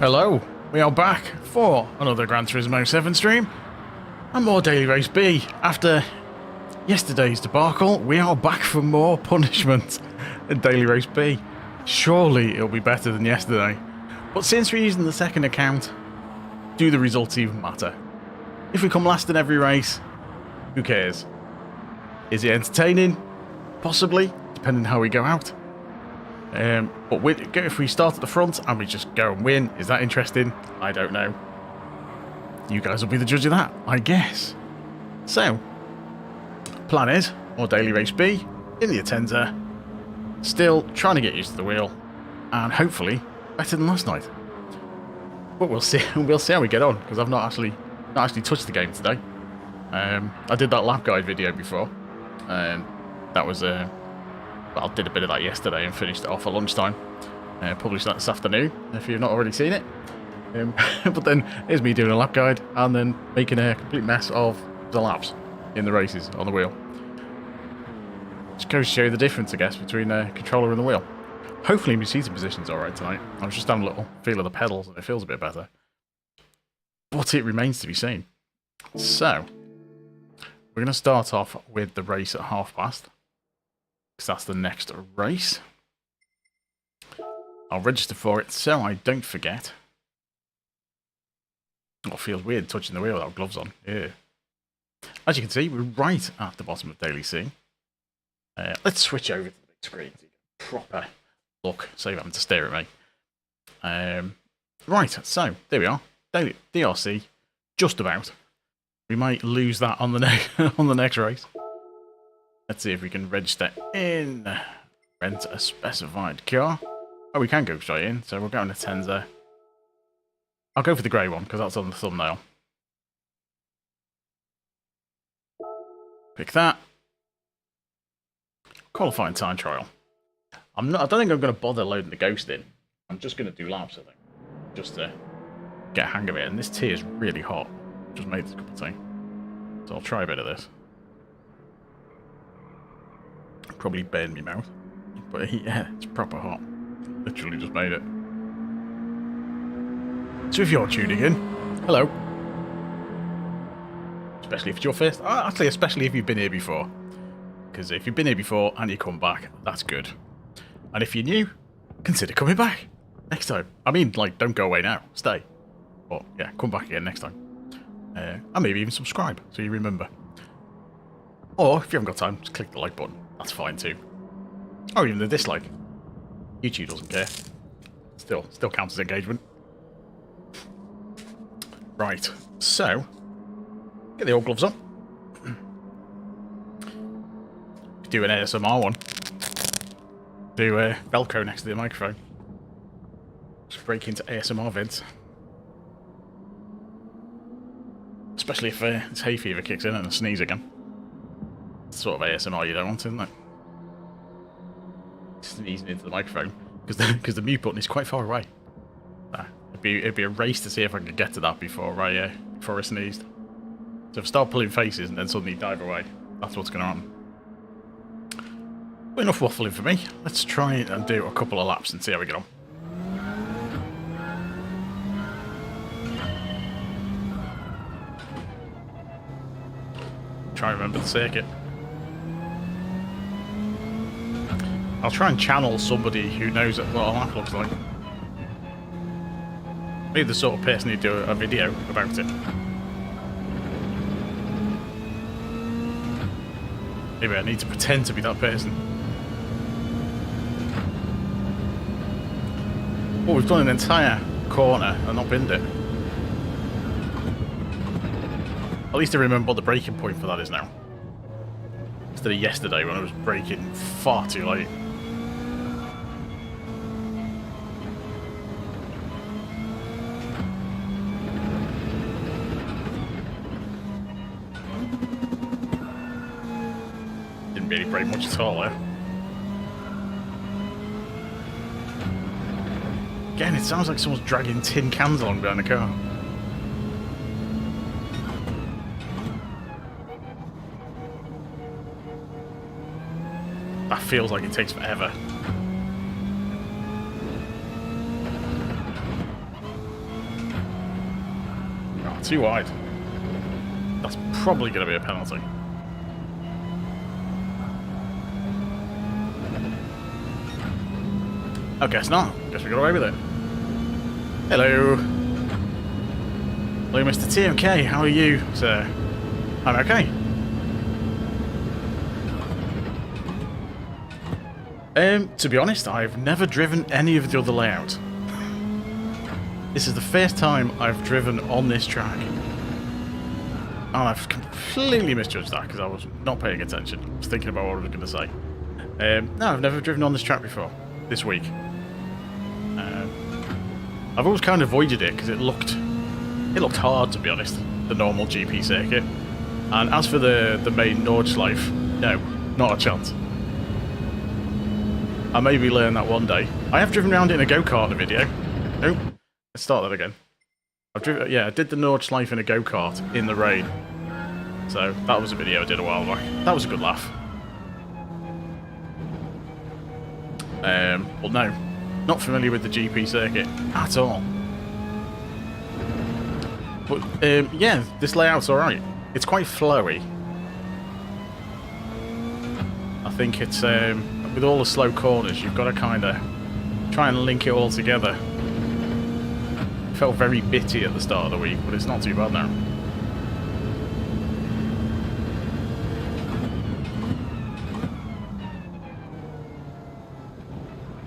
Hello, we are back for another Gran Turismo 7 stream and more Daily Race B. After yesterday's debacle, we are back for more punishment in Daily Race B. Surely it'll be better than yesterday. But since we're using the second account, do the results even matter? If we come last in every race, who cares? Is it entertaining? Possibly, depending on how we go out. But if we start at the front and we just go and win, is that interesting? I don't know. You guys will be the judge of that, I guess. So, plan is, more Daily Race B, in the Atenza, still trying to get used to the wheel, and hopefully better than last night. But we'll see how we get on, because I've not actually touched the game today. I did that lap guide video before, and that was I did a bit of that yesterday and finished it off at lunchtime. Published that this afternoon, if you've not already seen it. But then, here's me doing a lap guide and then making a complete mess of the laps in the races on the wheel. Just goes to show you the difference, I guess, between the controller and the wheel. Hopefully my seating position's alright tonight. I was just having a little feel of the pedals and it feels a bit better. But it remains to be seen. So, we're going to start off with the race at 1:30. Because that's the next race. I'll register for it so I don't forget. Oh, it feels weird touching the wheel without gloves on. Yeah. As you can see, we're right at the bottom of Daily C. Let's switch over to the big screen to get a proper look, so you having to stare at me. Right, so there we are. Daily DRC, just about. We might lose that on the on the next race. Let's see if we can register in. Rent a specified car. Oh, we can go straight in, so we'll go in Atenza. I'll go for the grey one, because that's on the thumbnail. Pick that. Qualifying time trial. I don't think I'm going to bother loading the Ghost in. I'm just going to do laps, I think. Just to get a hang of it. And this tea is really hot. Just made this cup of tea. So I'll try a bit of this. Probably burn me mouth, but yeah, it's proper hot. Literally just made it. So if you're tuning in, hello. Especially if it's your first, actually especially if you've been here before. Because if you've been here before and you come back, that's good. And if you're new, consider coming back next time. I mean, like, don't go away now, stay. But yeah, come back again next time. And maybe even subscribe, so you remember. Or if you haven't got time, just click the like button. That's fine too. Or even the dislike. YouTube doesn't care. Still counts as engagement. Right, so get the old gloves on. Do an ASMR one. Do Velcro next to the microphone. Just break into ASMR vids. Especially if this hay fever kicks in and I sneeze again. Sort of ASMR you don't want, isn't it? Sneezing into the microphone because the mute button is quite far away. It'd be a race to see if I could get to that before I sneezed. So if I start pulling faces and then suddenly dive away, that's what's going to happen. But enough waffling for me. Let's try and do a couple of laps and see how we get on. Try and remember the circuit. I'll try and channel somebody who knows what a lap looks like. Maybe the sort of person who'd do a video about it. Maybe I need to pretend to be that person. Oh, we've done an entire corner and not binned it. At least I remember what the braking point for that is now. Instead of yesterday when I was braking far too late. Didn't really brake much at all there. Again, it sounds like someone's dragging tin cans along behind the car. That feels like it takes forever. too wide. That's probably going to be a penalty. I guess not. Guess we got away with it. Hello. Hello, Mr. TMK. How are you, sir? I'm okay. To be honest, I've never driven any of the other layout. This is the first time I've driven on this track. And I've completely misjudged that because I was not paying attention. I was thinking about what I was going to say. No, I've never driven on this track before. This week. I've always kind of avoided it because it looked hard, to be honest, the normal GP circuit. And as for the main Nordschleife, no, not a chance. I maybe learn that one day. I have driven around it in a go-kart in a video. Nope. Let's start that again. I did the Nordschleife in a go-kart in the rain. So that was a video I did a while back. That was a good laugh. Well, no. Not familiar with the GP circuit at all. But, yeah, this layout's alright. It's quite flowy. I think it's, with all the slow corners, you've got to kind of try and link it all together. It felt very bitty at the start of the week, but it's not too bad now.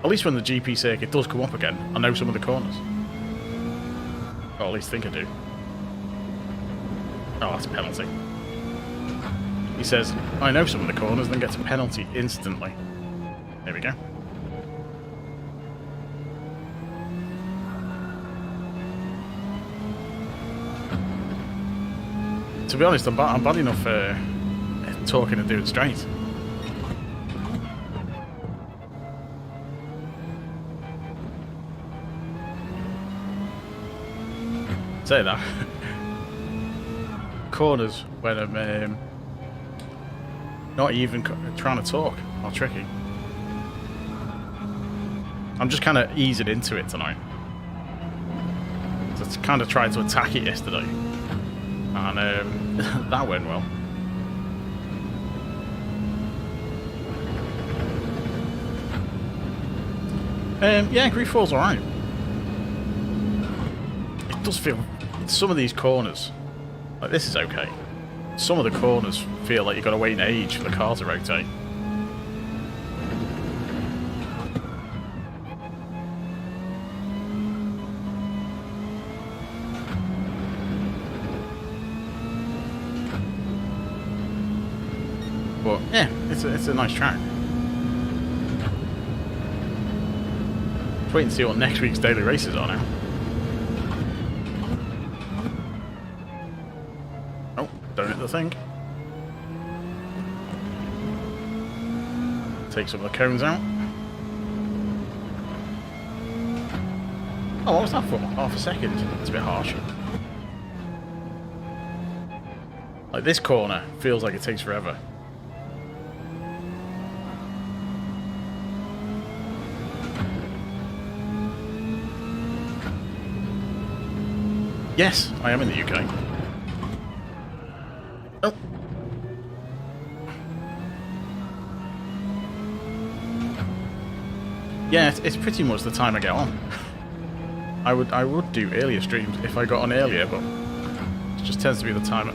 At least when the GP circuit does come up again, I know some of the corners. Or at least think I do. Oh, that's a penalty. He says, I know some of the corners, then gets a penalty instantly. There we go. To be honest, I'm bad enough talking and doing straight. Say that. Corners when I'm not even trying to talk are tricky. I'm just kind of easing into it tonight. So I kind of tried to attack it yesterday. And that went well. Yeah, Gr.4's alright. It does feel... Some of these corners... Like, this is okay. Some of the corners feel like you've got to wait an age for the car to rotate. But yeah, it's a nice track. Let's wait and see what next week's daily races are now. Oh, don't hit the thing. Take some of the cones out. Oh, what was that for? Half a second. It's a bit harsh. Like, this corner feels like it takes forever. Yes, I am in the UK. Oh. Yeah, it's pretty much the time I get on. I would do earlier streams if I got on earlier, but it just tends to be the time.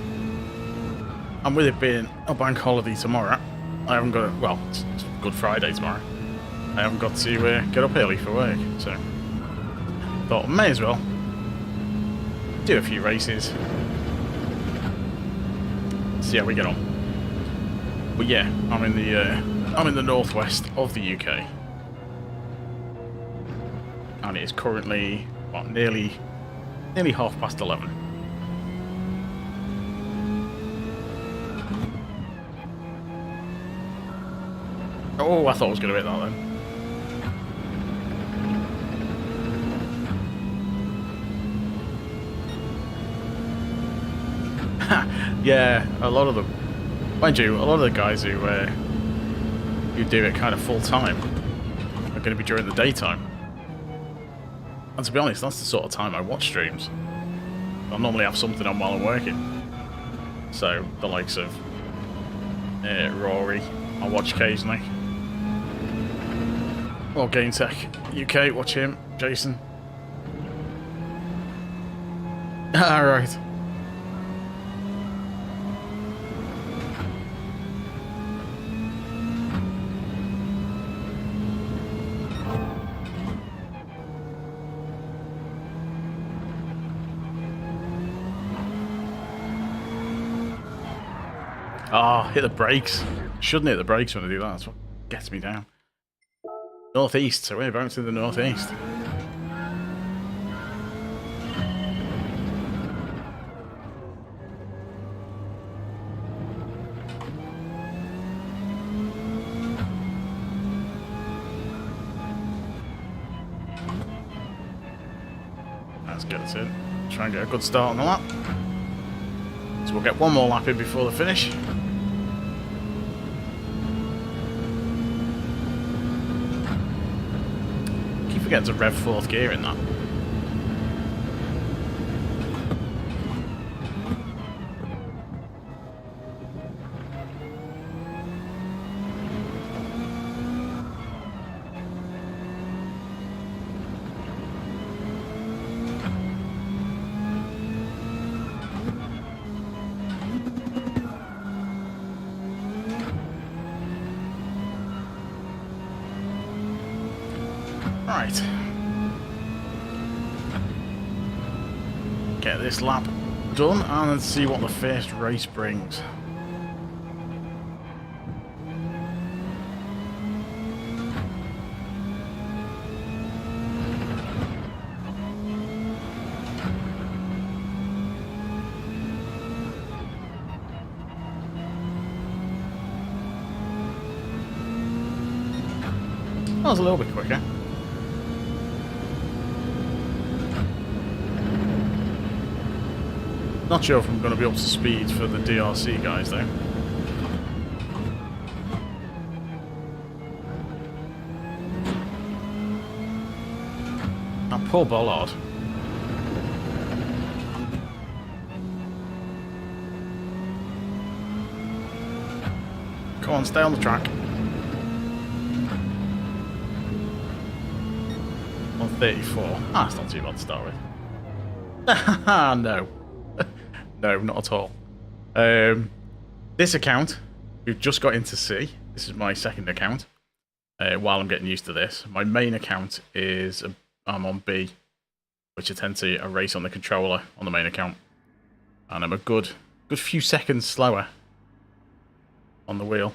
And with it being a bank holiday tomorrow, I haven't got well, it's Good Friday tomorrow. I haven't got to get up early for work, so thought I may as well do a few races, see how we get on. But yeah, I'm in the northwest of the UK, and it is currently what, nearly 11:30. Oh, I thought I was going to hit that then. Yeah, a lot of them. Mind you, a lot of the guys who do it kind of full time are going to be during the daytime. And to be honest, that's the sort of time I watch streams. I normally have something on while I'm working. So, the likes of Rory, I'll watch occasionally. Or Game Tech UK, watch him. Jason. Alright. Oh, hit the brakes. Shouldn't hit the brakes when I do that. That's what gets me down. Northeast, so we're bouncing to the northeast. Let's get us in. Try and get a good start on the lap. So we'll get one more lap in before the finish. Keep forgetting to rev fourth gear in that. Right. Get this lap done and then see what the first race brings. That was a little bit quicker. Not sure if I'm going to be up to speed for the DRC guys though. That poor bollard. Come on, stay on the track. 134. Ah, it's not too bad to start with. No. No, not at all. This account, we've just got into C. This is my second account. While I'm getting used to this, my main account is I'm on B, which I tend to race on the controller on the main account, and I'm a good few seconds slower on the wheel.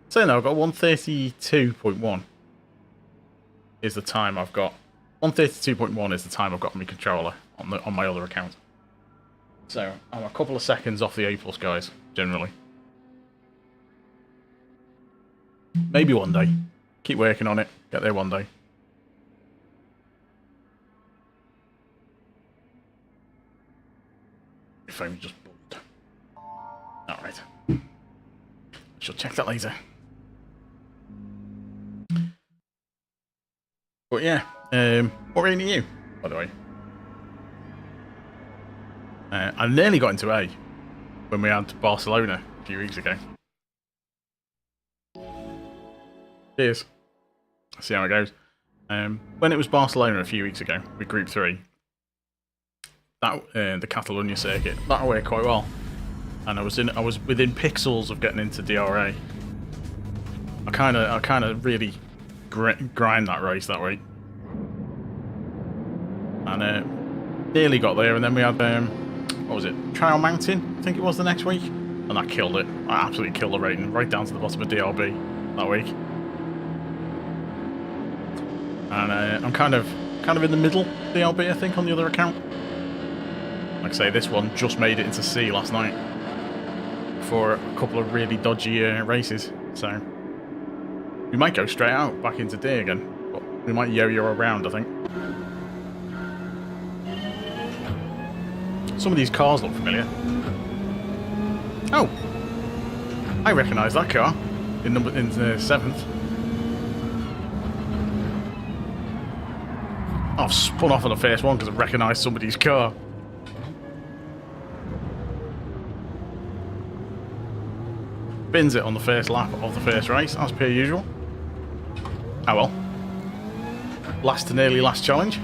So now I've got 132.1 is the time I've got. 132.1 is the time I've got on my controller on my other account. So, I'm a couple of seconds off the A+ guys, generally. Maybe one day. Keep working on it. Get there one day. Your phone just buzzed. Alright. Shall check that later. But yeah, what rating are you, by the way? I nearly got into A when we had Barcelona a few weeks ago. Cheers. See how it goes. When it was Barcelona a few weeks ago with Group 3, that the Catalonia circuit, that worked quite well, and I was within pixels of getting into DRA. I kind of really grind that race that week, and nearly got there, and then we had what was it, Trial Mountain, I think it was the next week, and I killed it. I absolutely killed the rating, right down to the bottom of DRB that week. And I'm kind of in the middle DRB, I think, on the other account. Like I say, this one just made it into C last night for a couple of really dodgy races, so we might go straight out back into D again, but we might yo-yo around, I think. Some of these cars look familiar. Oh, I recognise that car in the 7th. I've spun off on the first one because I recognised somebody's car. bins it on the first lap of the first race, as per usual. Oh well. Last to nearly last challenge.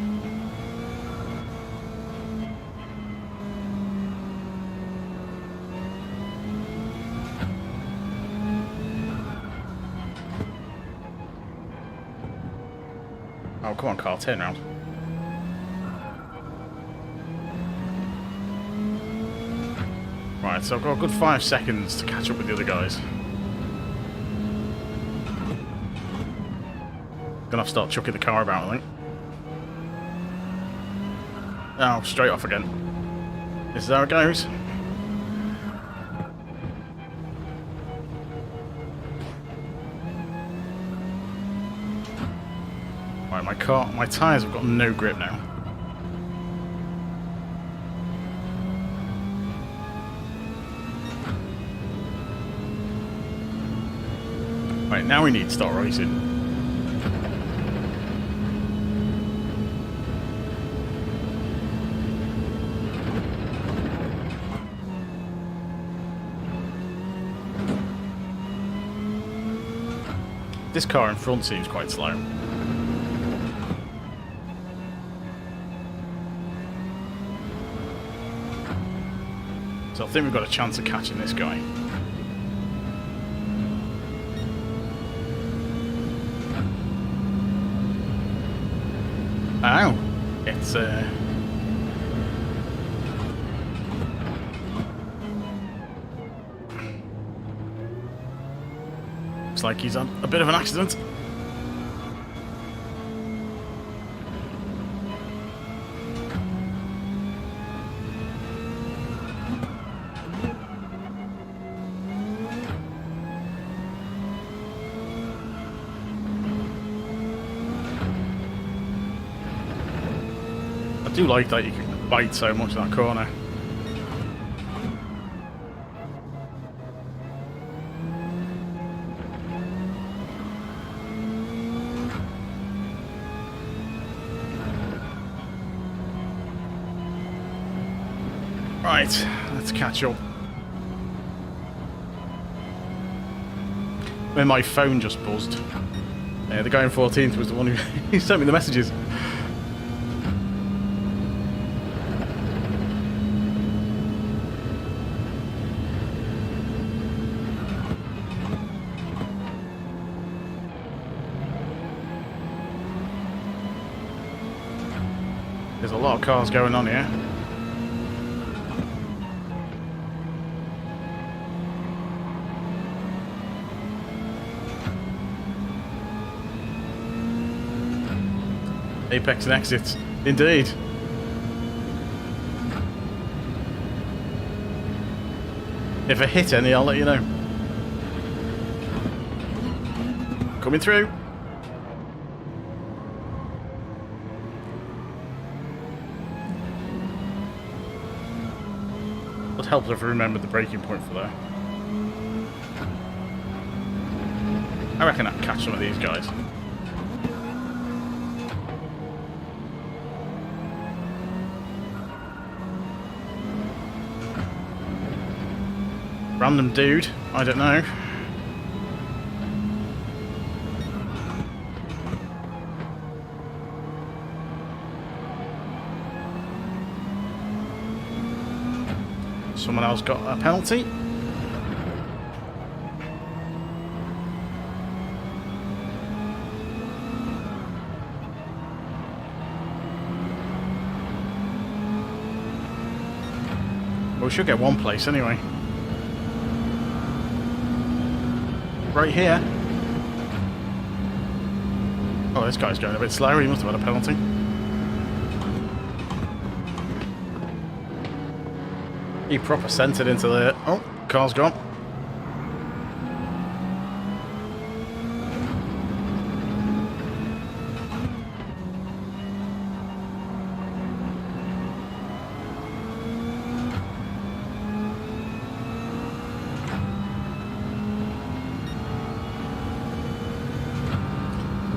Oh, come on, Carl, turn round. Right, so I've got a good 5 seconds to catch up with the other guys. Gonna have to start chucking the car about, I think. Oh, straight off again. This is how it goes. Right, my tyres have got no grip now. Right, now we need to start racing. This car in front seems quite slow. So I think we've got a chance of catching this guy. Oh, it's looks like he's had a bit of an accident. I do like that you can bite so much in that corner. Right, let's catch up. When my phone just buzzed. The guy in 14th was the one who sent me the messages. There's a lot of cars going on here. Apex and exits, indeed. If I hit any, I'll let you know. Coming through. Would help if I remembered the braking point for there. I reckon I can catch some of these guys. Random dude, I don't know. Someone else got a penalty. Well, we should get one place anyway. Right here. Oh, this guy's going a bit slow. He must have had a penalty. He proper sent it into the... Oh, car's gone.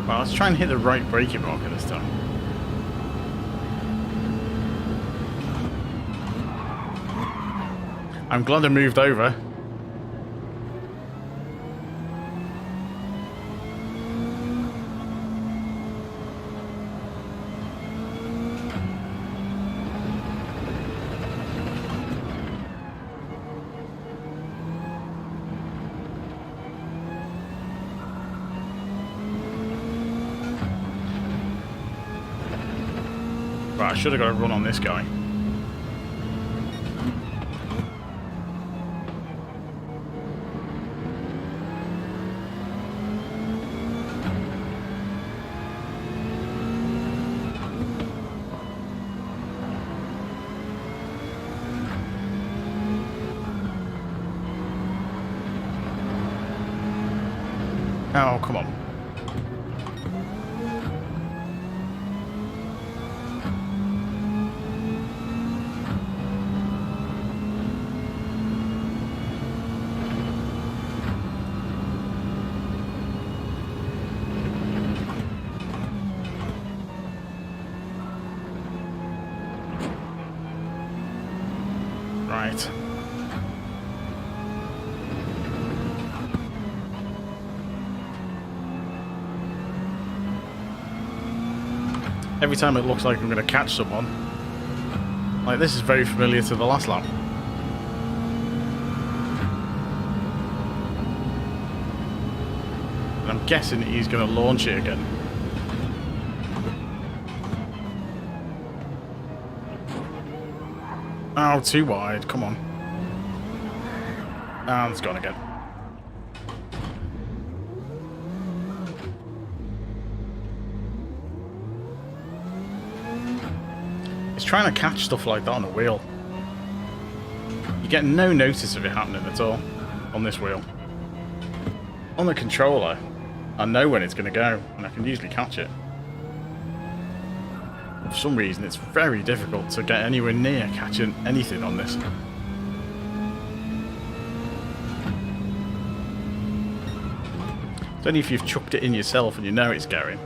Well, let's try and hit the right braking marker this time. I'm glad I moved over. should have got a run on this guy. Oh, come on. Right. Every time it looks like I'm going to catch someone, like this is very familiar to the last lap. And I'm guessing he's going to launch it again. Oh, too wide. Come on. And it's gone again. It's trying to catch stuff like that on a wheel. You get no notice of it happening at all on this wheel. On the controller, I know when it's going to go, and I can usually catch it. For some reason, it's very difficult to get anywhere near catching anything on this. It's only if you've chucked it in yourself and you know it's going.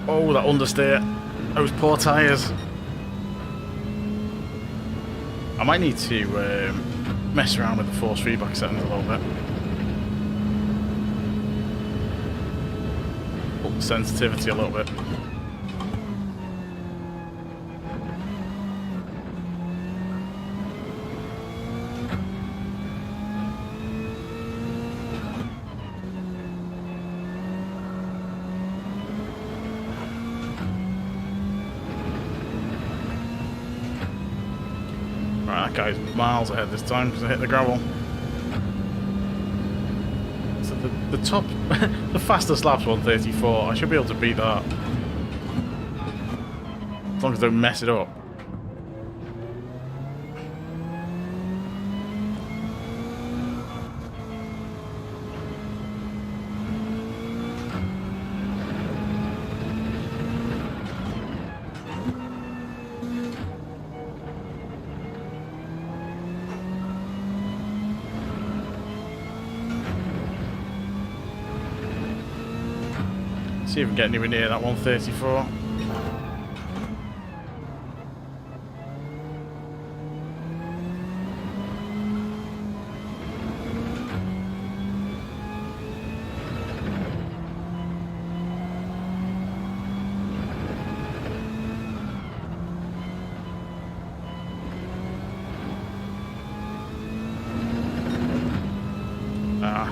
Oh, that understeer. Those poor tyres. I might need to mess around with the force feedback settings a little bit. Up the sensitivity a little bit. That guy's miles ahead this time because I hit the gravel. So the top, the fastest lap's 134. I should be able to beat that. As long as I don't mess it up. See if we can get anywhere near that 134.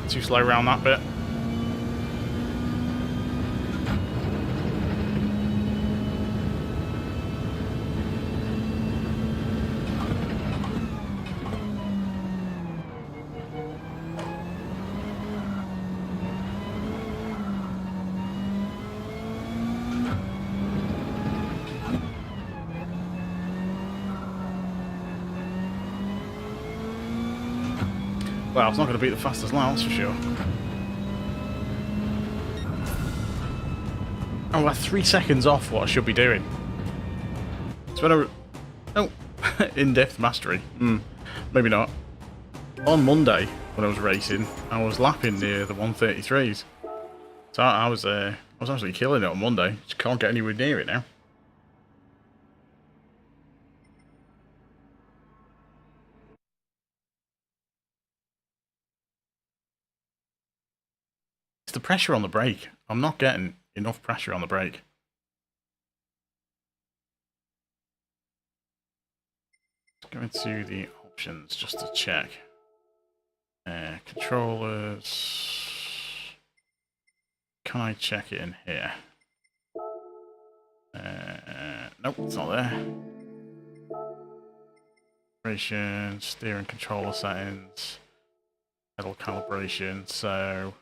Too slow around that bit. Well, it's not going to beat the fastest lap, that's for sure. Oh, we're 3 seconds off what I should be doing. So when oh, in-depth mastery. Maybe not. On Monday, when I was racing, I was lapping near the 133s. So I was actually killing it on Monday. Just can't get anywhere near it now. It's the pressure on the brake. I'm not getting enough pressure on the brake. go into the options just to check. Controllers. Can I check it in here? Nope, it's not there. Calibration, steering controller settings, pedal calibration. So,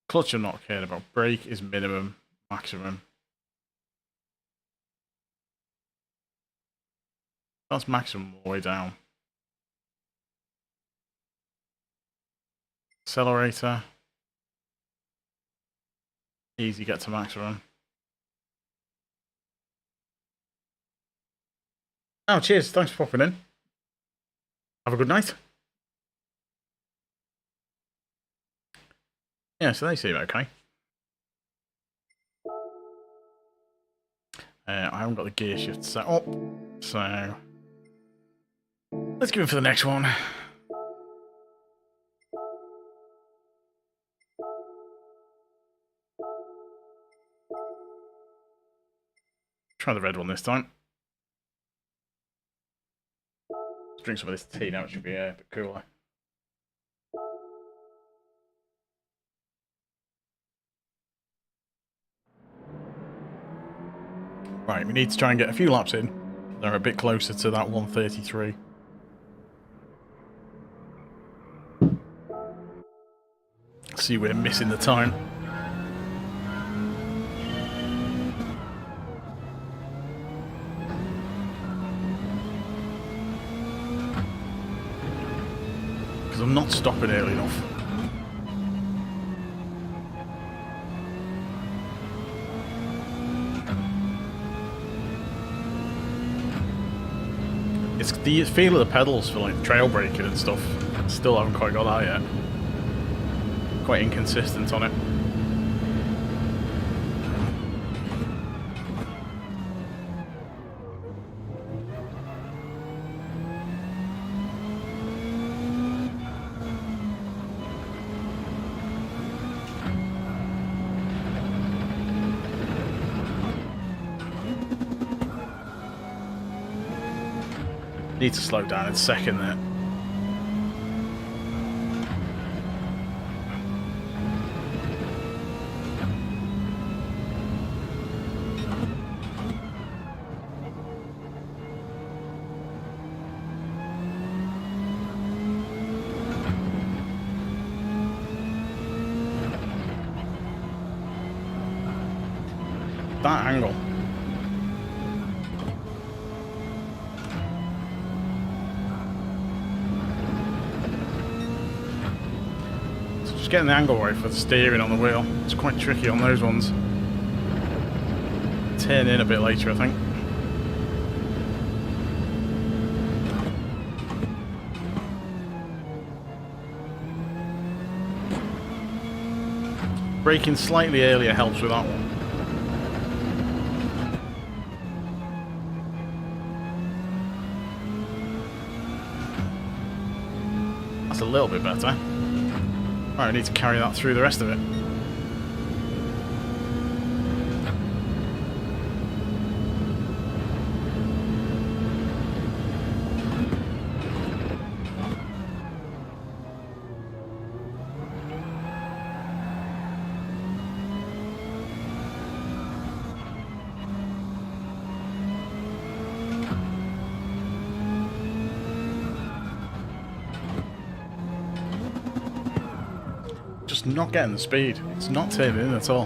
clutch I'm not cared about. Brake is minimum, maximum. That's maximum all the way down. Accelerator. Easy get to maximum. Oh, cheers. Thanks for popping in. Have a good night. Yeah, so they seem okay. I haven't got the gear shift set up, so let's go in for the next one. Try the red one this time. Let's drink some of this tea now, it should be a bit cooler. Right, we need to try and get a few laps in. They're a bit closer to that 133. See, we're missing the time. Because I'm not stopping early enough. It's the feel of the pedals for like trail braking and stuff. Still haven't quite got that yet. Quite inconsistent on it. Need to slow down in second there. That angle. Just getting the angle right for the steering on the wheel. It's quite tricky on those ones. Turn in a bit later, I think. Braking slightly earlier helps with that one. That's a little bit better. Right, I need to carry that through the rest of it. Just not getting the speed. It's not turning in at all.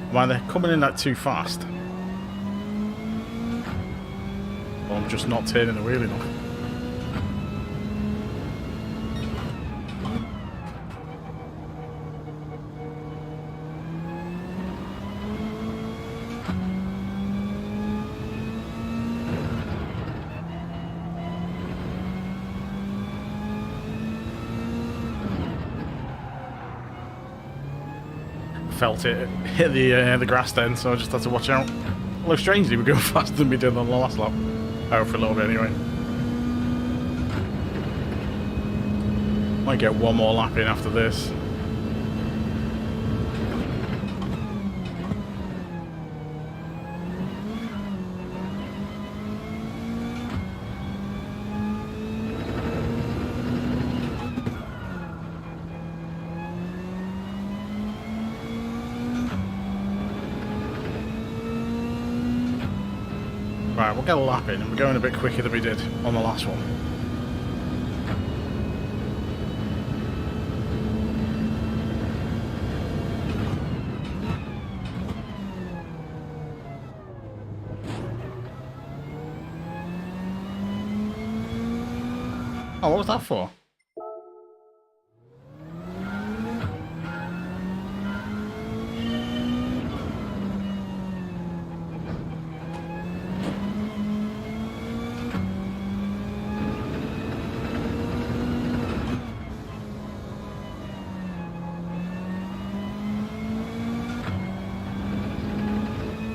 Why they're coming in that too fast. Or I'm just not turning the wheel enough. Felt it hit the grass then, so I just had to watch out. Although strangely, we're going faster than we did on the last lap. Oh, for a little bit anyway. Might get one more lap in after this. Right, we'll get a lap in, and we're going a bit quicker than we did on the last one. Oh, what was that for?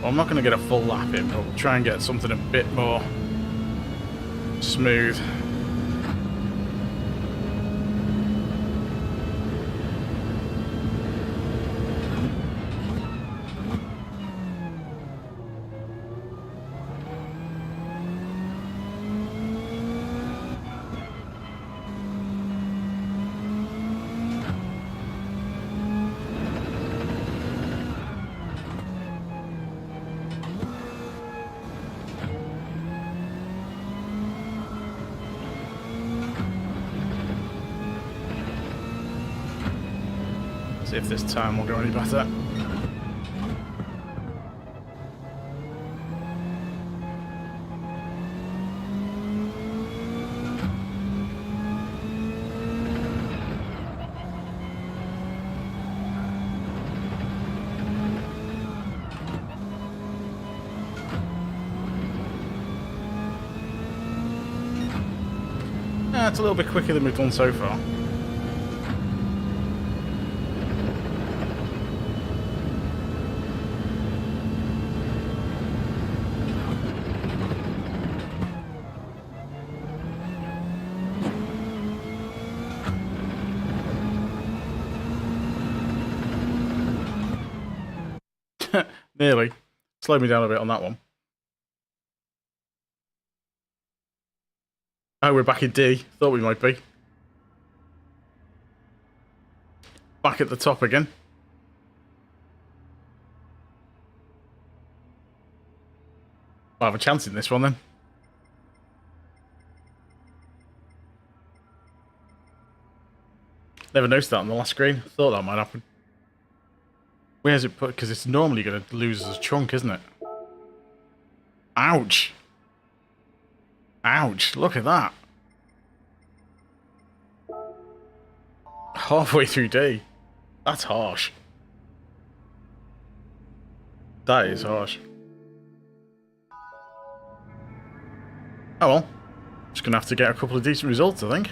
Well, I'm not going to get a full lap in, but we'll try and get something a bit more smooth. See if this time will go any better. It's a little bit quicker than we've done so far. Nearly. Slowed me down a bit on that one. Oh, we're back in D. Thought we might be. Back at the top again. I'll have a chance in this one then. Never noticed that on the last screen. Thought that might happen. Where's it put? Because it's normally going to lose as a chunk, isn't it? Ouch. Ouch. Look at that. Halfway through D. That's harsh. That is harsh. Oh well. Just going to have to get a couple of decent results, I think.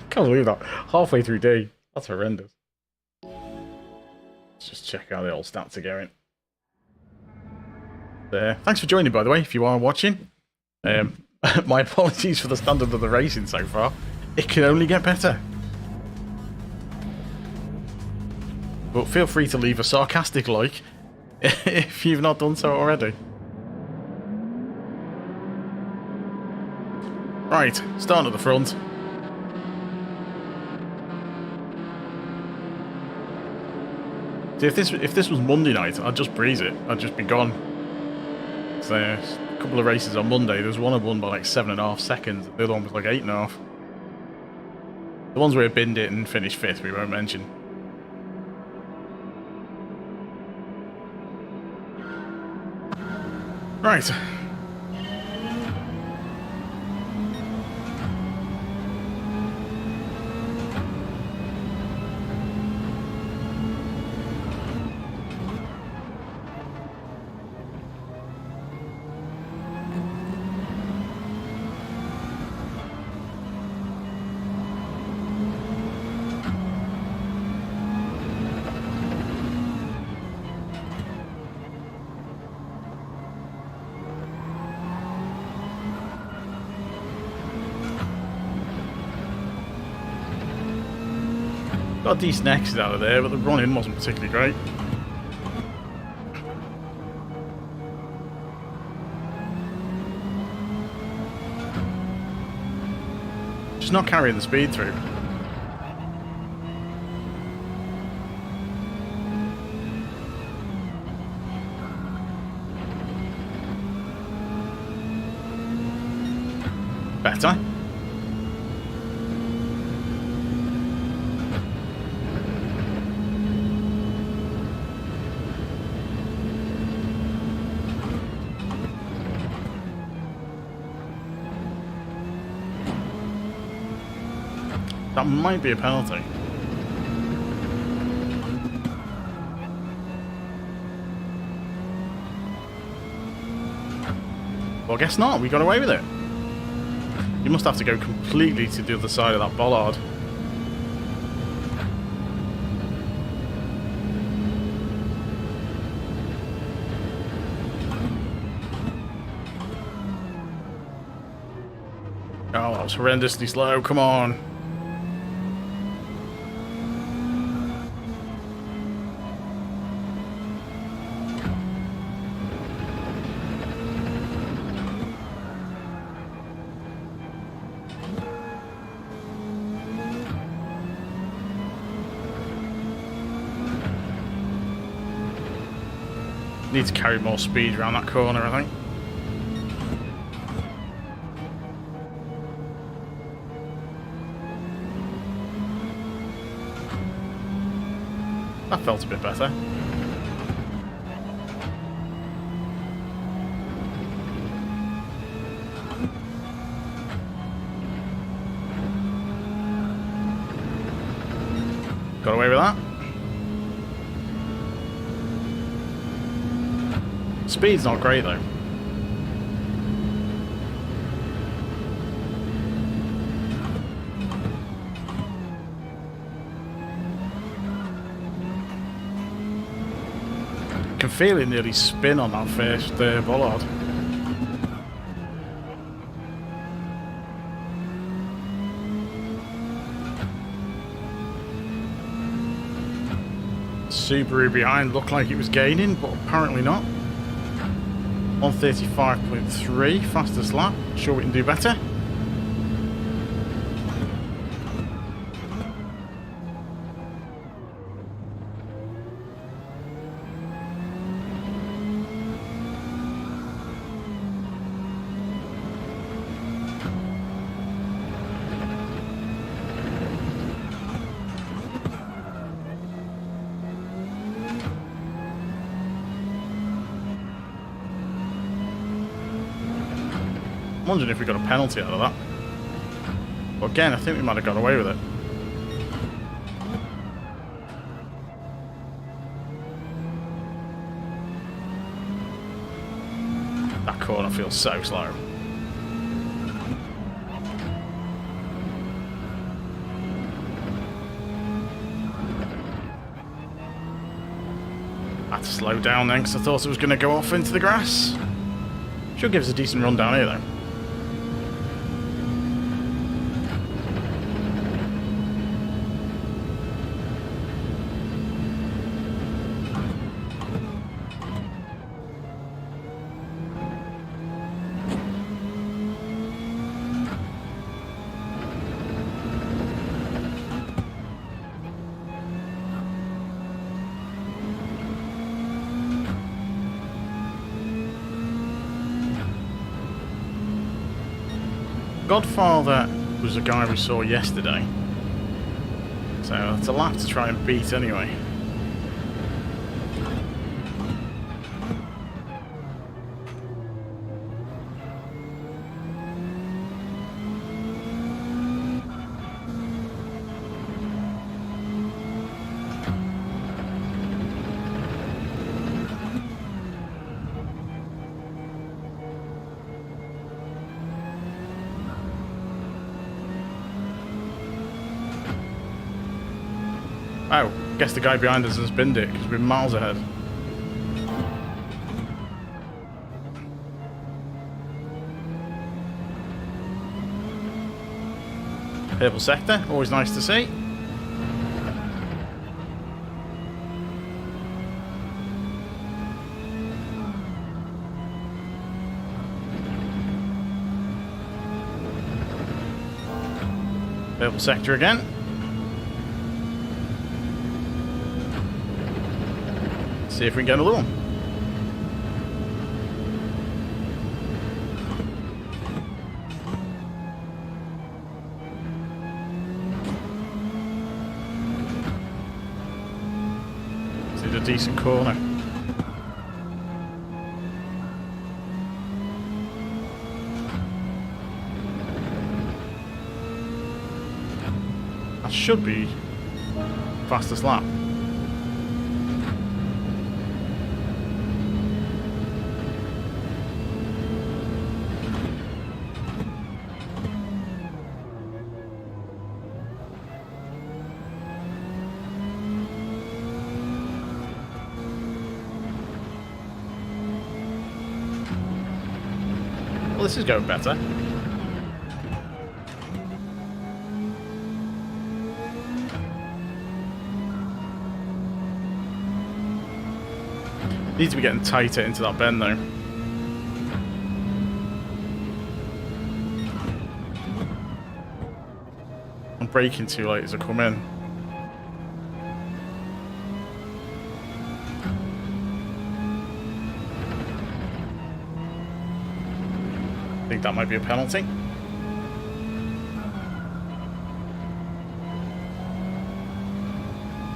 Can't believe that. Halfway through D. That's horrendous. Let's just check how the old stats are going. There. Thanks for joining, by the way, if you are watching. My apologies for the standard of the racing so far. It can only get better. But feel free to leave a sarcastic like if you've not done so already. Right, starting at the front. See, if this was Monday night, I'd just breeze it. I'd just be gone. So, a couple of races on Monday. There's one I won by like 7.5 seconds. The other one was like 8.5. The ones where I binned it and finished 5th, we won't mention. Right. Got a decent exit out of there, but the run-in wasn't particularly great. Just not carrying the speed through. Better. That might be a penalty. Well, I guess not. We got away with it. You must have to go completely to the other side of that bollard. Oh, that was horrendously slow. Come on. Need to carry more speed around that corner, I think. That felt a bit better. Got away with that. Speed's not great though. I can feel it nearly spin on that first bollard. Subaru behind looked like it was gaining, but apparently not. 135.3, fastest lap. Sure we can do better. I'm wondering if we got a penalty out of that. But again, I think we might have got away with it. That corner feels so slow. I had to slow down then because I thought it was going to go off into the grass. Should give us a decent run down here though. Godfather was a guy we saw yesterday, so it's a lap to try and beat anyway. Oh, guess the guy behind us has binned it because we're miles ahead. Purple sector, always nice to see. Purple sector again. See if we can get another one. decent corner. That should be fastest lap. Well, this is going better. Need to be getting tighter into that bend though. I'm braking too late as I come in. I think that might be a penalty.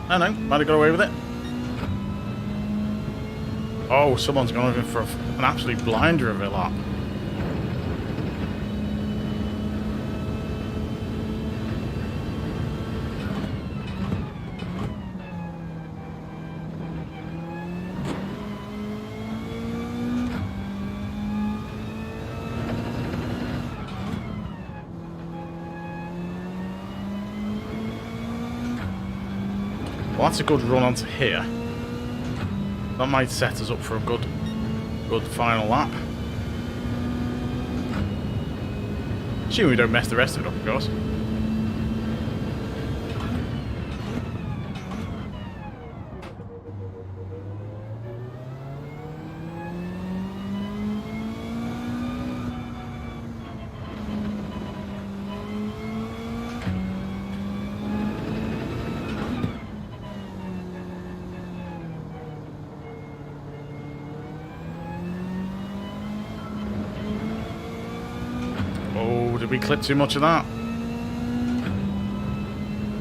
I know, might have got away with it. Oh, someone's gone over for an absolute blinder of a lap. Well, that's a good run onto here. That might set us up for a good final lap. Assuming we don't mess the rest of it up, of course. Did we clip too much of that?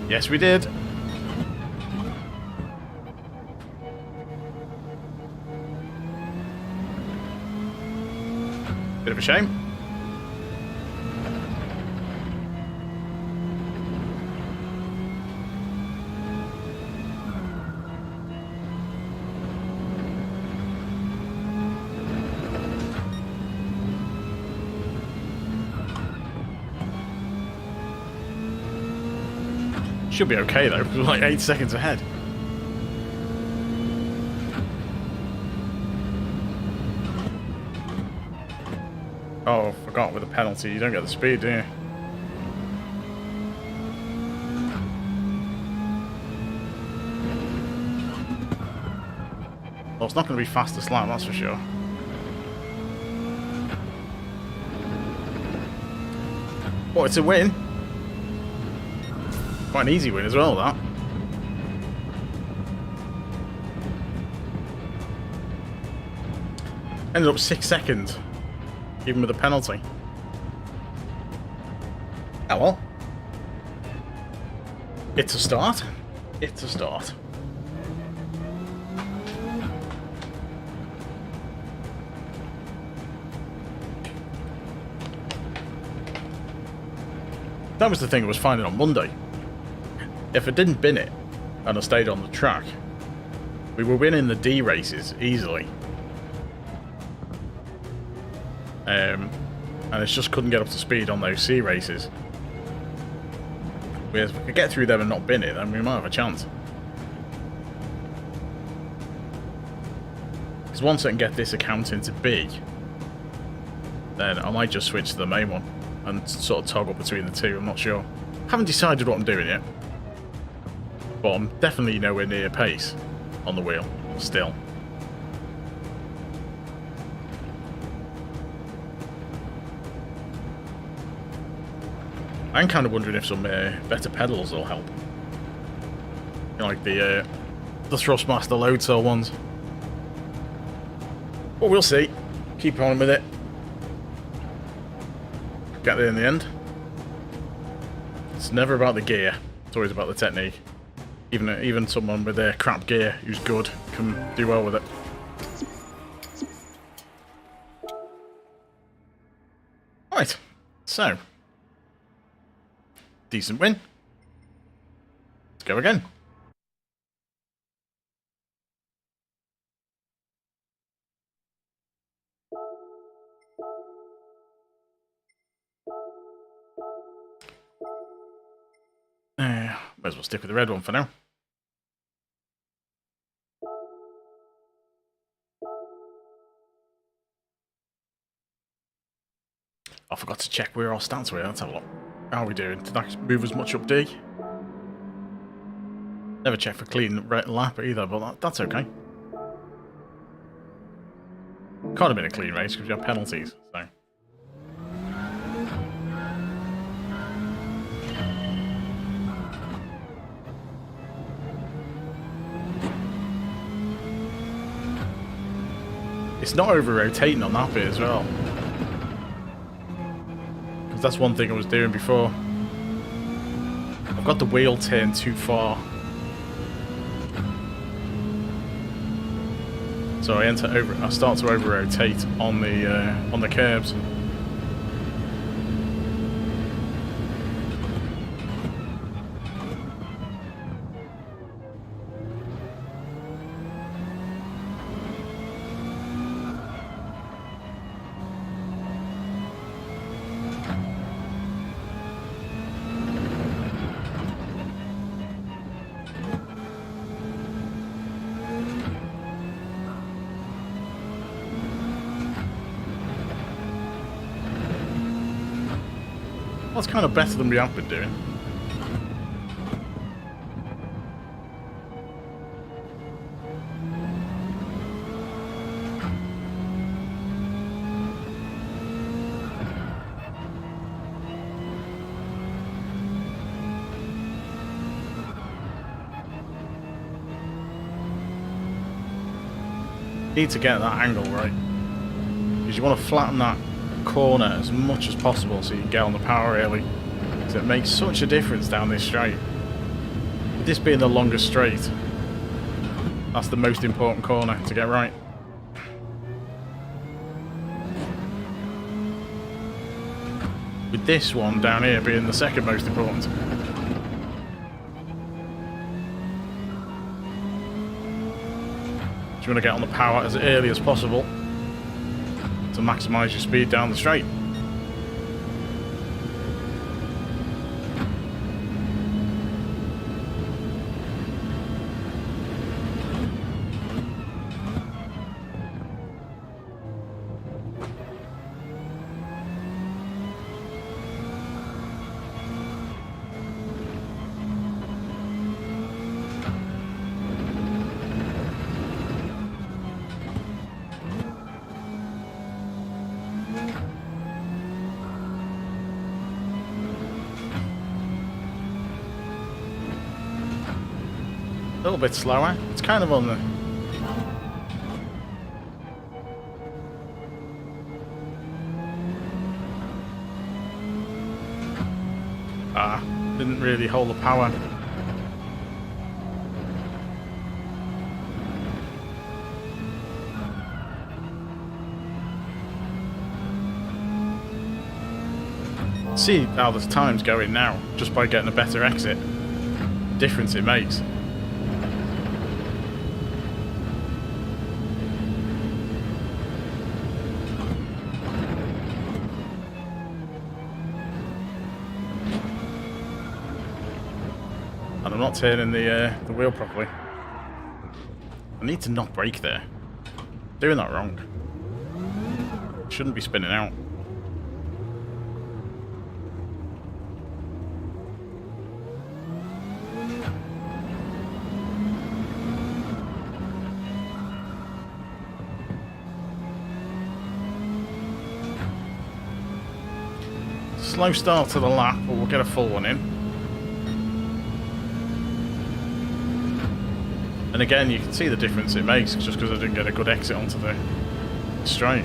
Yes, we did. Bit of a shame. Should be okay though, we're like 8 seconds ahead. Oh, forgot with the penalty, you don't get the speed, do you? Well, it's not going to be fastest lap, that's for sure. Oh, it's a win. Quite an easy win as well, that. Ended up 6 seconds, even with a penalty. Oh well. It's a start. It's a start. That was the thing I was finding on Monday. If I didn't bin it and I stayed on the track, we were winning the D races easily. And I just couldn't get up to speed on those C races. Whereas if we could get through them and not bin it, then we might have a chance. Because once I can get this account into B, then I might just switch to the main one and sort of toggle between the two. I'm not sure. Haven't decided what I'm doing yet. But I'm definitely nowhere near pace on the wheel, still. I'm kind of wondering if some better pedals will help. You know, like the Thrustmaster load cell ones. But we'll see. Keep on with it. Get there in the end. It's never about the gear. It's always about the technique. Even someone with crap gear who's good can do well with it. Right, so decent win. Let's go again. Might as well stick with the red one for now. I forgot to check where our stats were. Let's have a look. How are we doing? Did that move as much up D? Never checked for clean lap either, but that's okay. Can't have been a clean race because you have penalties, so. It's not over-rotating on that bit as well. Because that's one thing I was doing before. I've got the wheel turned too far. So I start to over-rotate on the curbs. That's kind of better than we have been doing. Need to get that angle right, because you want to flatten that corner as much as possible so you can get on the power early, because it makes such a difference down this straight. This being the longest straight, that's the most important corner to get right. With this one down here being the second most important. You want to get on the power as early as possible to maximise your speed down the straight. A little bit slower. It's kind of on the... didn't really hold the power. See how the time's going now, just by getting a better exit. The difference it makes. And I'm not turning the wheel properly. I need to not brake there. Doing that wrong. Shouldn't be spinning out. Slow start to the lap, but we'll get a full one in. And again, you can see the difference it makes just because I didn't get a good exit onto the straight.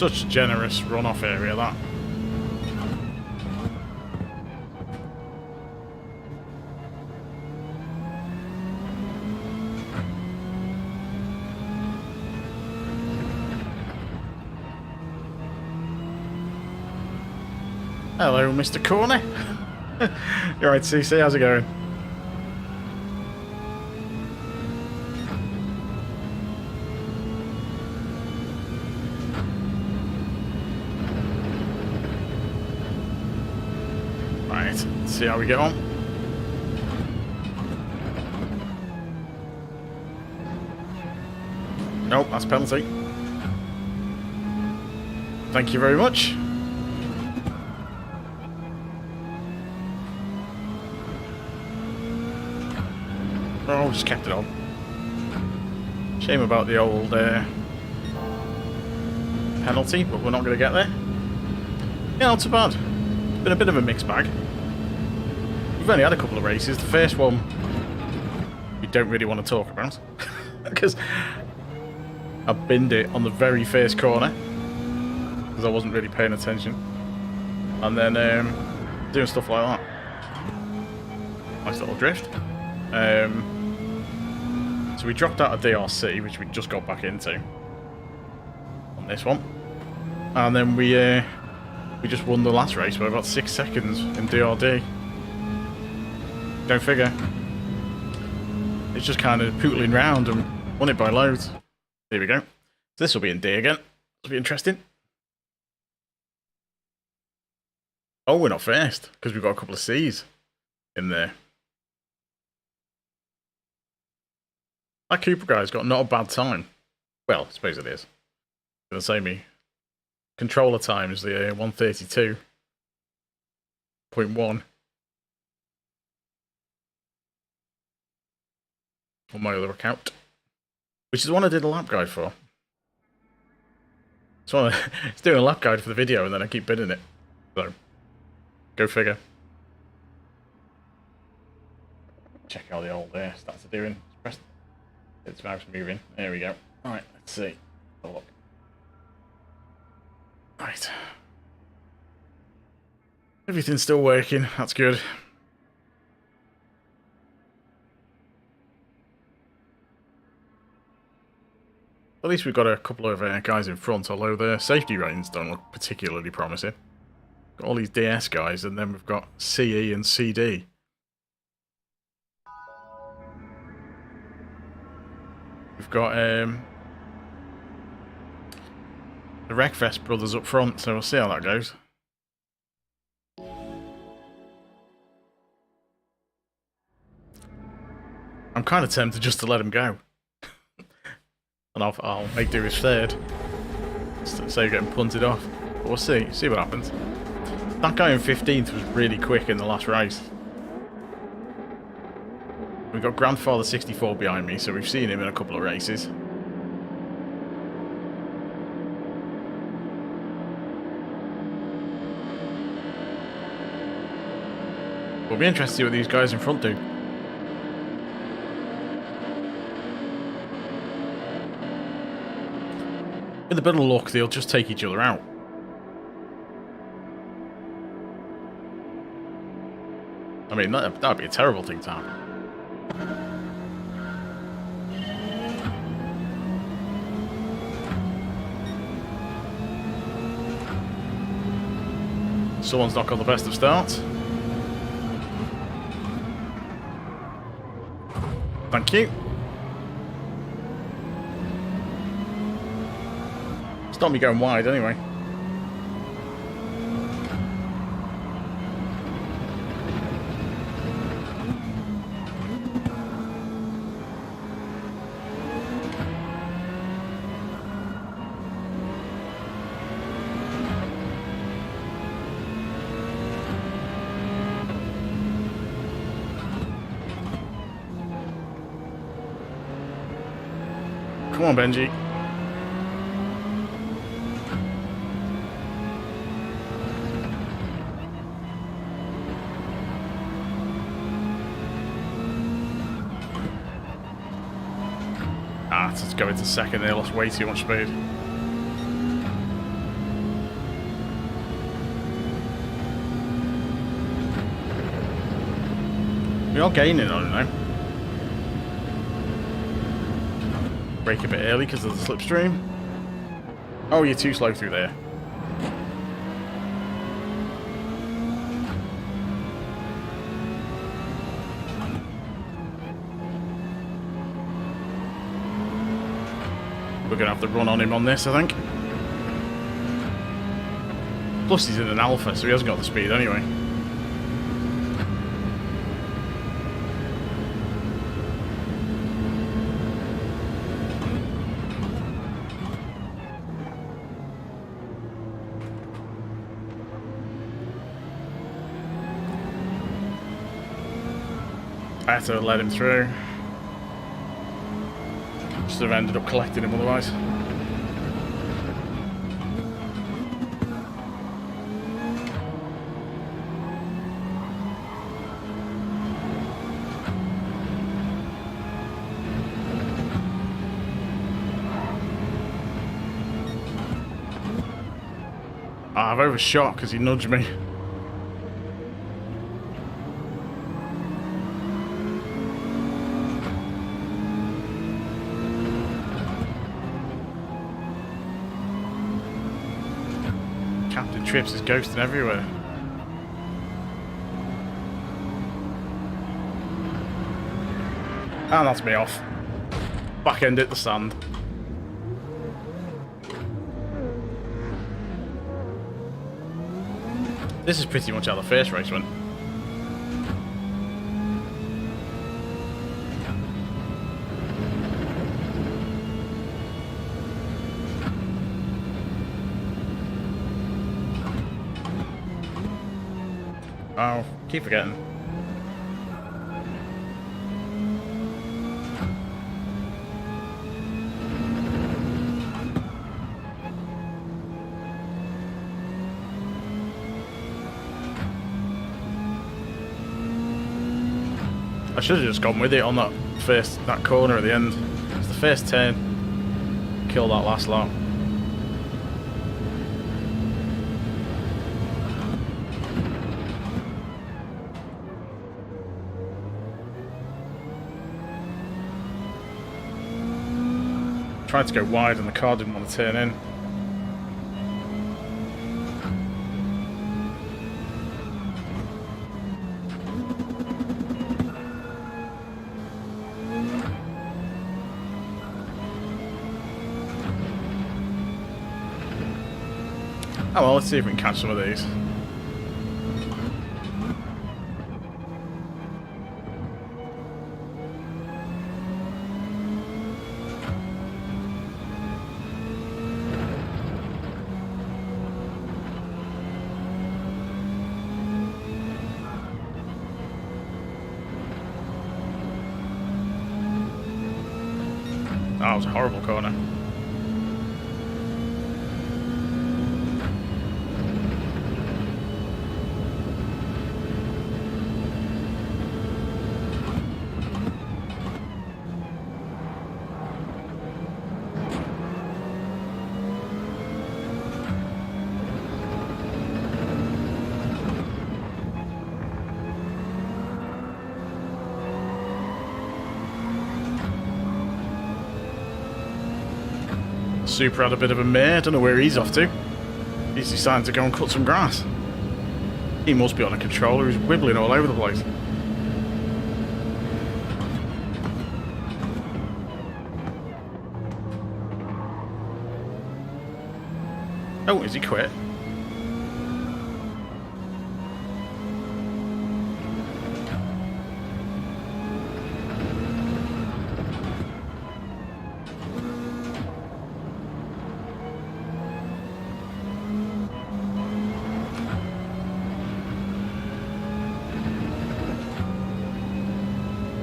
such a generous runoff area, that. Hello, Mr. Corner. You're right, CC, how's it going? Right, let's see how we get on. Nope, that's penalty. Thank you very much. Oh, just kept it on. Shame about the old penalty, but we're not going to get there. Yeah, not too bad. It's been a bit of a mixed bag. We've only had a couple of races. The first one we don't really want to talk about because I binned it on the very first corner because I wasn't really paying attention, and then doing stuff like that. Nice little drift. So we dropped out of DRC, which we just got back into on this one, and then we just won the last race by about 6 seconds in DRD. Don't figure. It's just kind of pootling round and won it by loads. There we go. So this will be in D again. This will be interesting. Oh, we're not first because we've got a couple of C's in there. That Cooper guy's got not a bad time. Well, I suppose it is. I'm going to say me. Controller time is the 132.1 on my other account, which is the one I did a lap guide for. It's doing a lap guide for the video and then I keep bidding it. So, go figure. Check how the old stats are doing. It's mouse moving. There we go. Alright, let's see. Have a look. Right. Everything's still working. That's good. At least we've got a couple of guys in front, although their safety ratings don't look particularly promising. Got all these DS guys, and then we've got CE and CD. We've got the Wreckfest brothers up front, so we'll see how that goes. I'm kind of tempted just to let him go. And I'll make do his third. So you're getting punted off. But we'll see what happens. That guy in 15th was really quick in the last race. We've got Grandfather 64 behind me, so we've seen him in a couple of races. We'll be interested to see what these guys in front do. With a bit of luck, they'll just take each other out. I mean, that'd be a terrible thing to happen. Someone's not got the best of starts. Thank you. Stop me going wide anyway. Come on, Benji. Let's go into second. They lost way too much speed. We are gaining, I don't know. Brake a bit early because of the slipstream. Oh, you're too slow through there. We're going to have to run on him on this, I think. Plus he's in an alpha, so he hasn't got the speed anyway. I had to let him through. Should have ended up collecting him otherwise. I've overshot because he nudged me. Captain Trips is ghosting everywhere. And that's me off. Back end at the sand. This is pretty much how the first race went. Oh, keep forgetting. I should have just gone with it on that corner at the end. It's the first turn. Kill that last lap. Tried to go wide and the car didn't want to turn in. Oh well, let's see if we can catch some of these. That was a horrible corner. Super had a bit of a mare, don't know where he's off to. He's decided to go and cut some grass. He must be on a controller, he's wibbling all over the place. Oh, is he quit?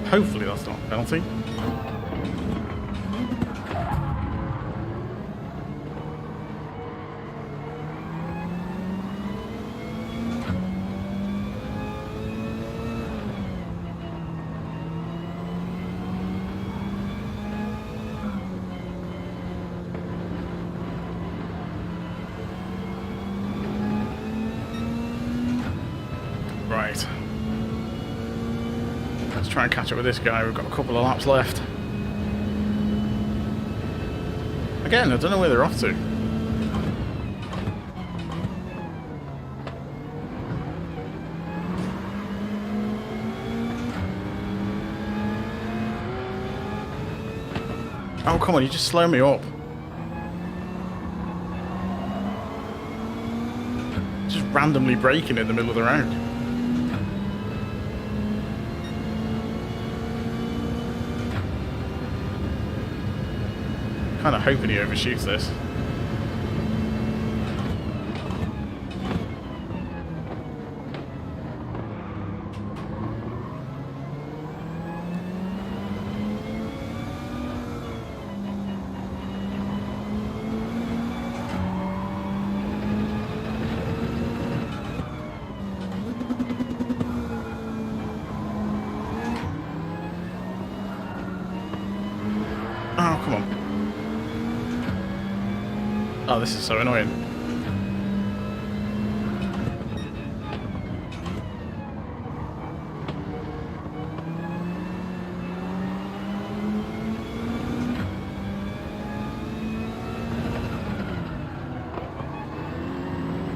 Hopefully that's not a penalty. Right. Let's try and catch up with this guy. We've got a couple of laps left. Again, I don't know where they're off to. Oh, come on, you just slow me up. Just randomly braking in the middle of the road. Kind of hoping he overshoots this. Oh, come on. Oh, this is so annoying.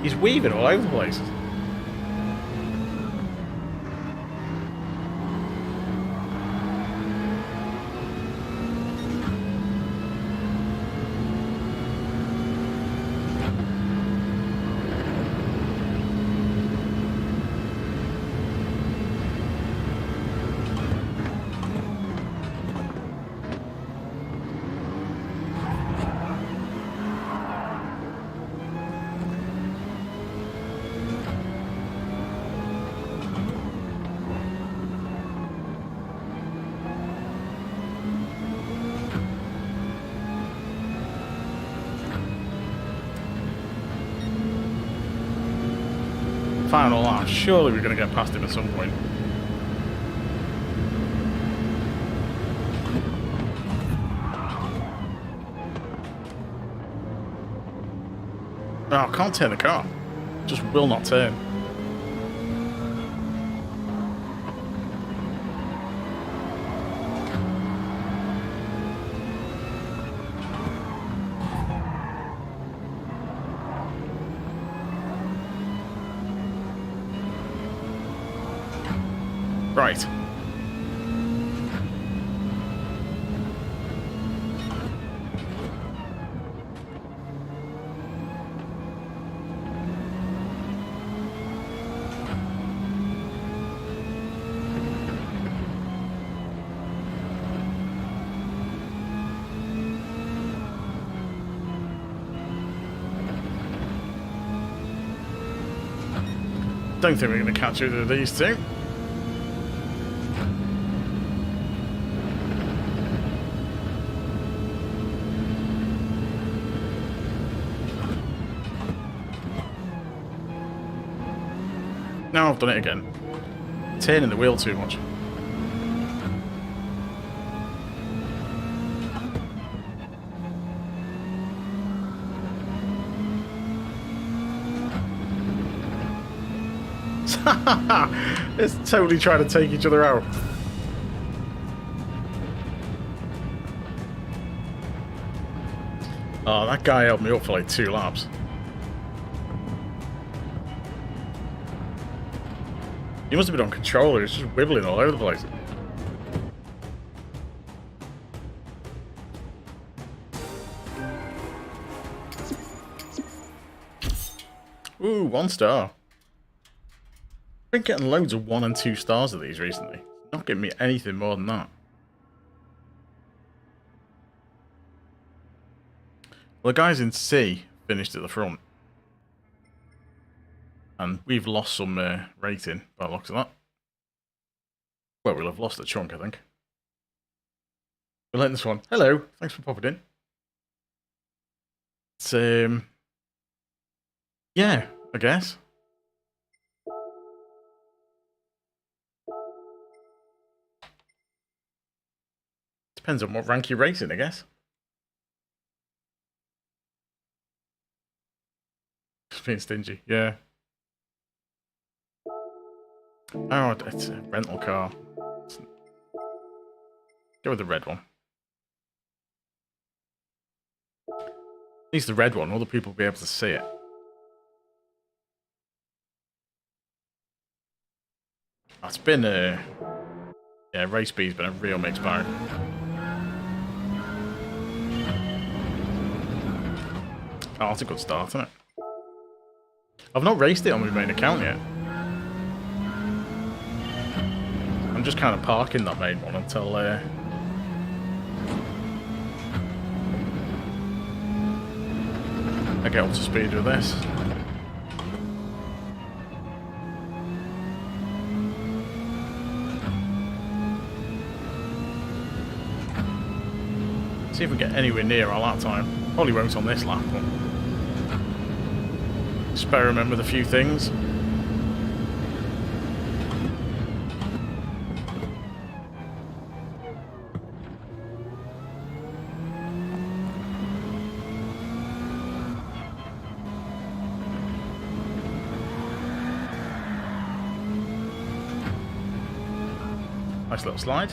He's weaving all over the place. Final lap. Surely we're going to get past him at some point. Oh, I can't turn the car. Just will not turn. Right. Don't think we're going to catch either of these two. Now I've done it again. Turning the wheel too much. It's totally trying to take each other out. Oh, that guy held me up for like 2 laps. He must have been on controller, he was just wibbling all over the place. Ooh, 1 star. I've been getting loads of 1 and 2 stars of these recently. Not giving me anything more than that. Well, the guys in C finished at the front. And we've lost some rating by the looks of that. Well, we'll have lost a chunk, I think. We'll end this one. Hello, thanks for popping in. It's, yeah, I guess. Depends on what rank you're racing, I guess. Just being stingy, yeah. Oh, it's a rental car. It's Go with the red one. At least the red one, other people will be able to see it. It's been a... Yeah, race B's been a real mixed bag. Oh, that's a good start, isn't it? I've not raced it on my main account yet. I'm just kind of parking that main one until... I get up to speed with this. See if we get anywhere near our lap time. Probably won't on this lap, but experiment with a few things. Nice little slide.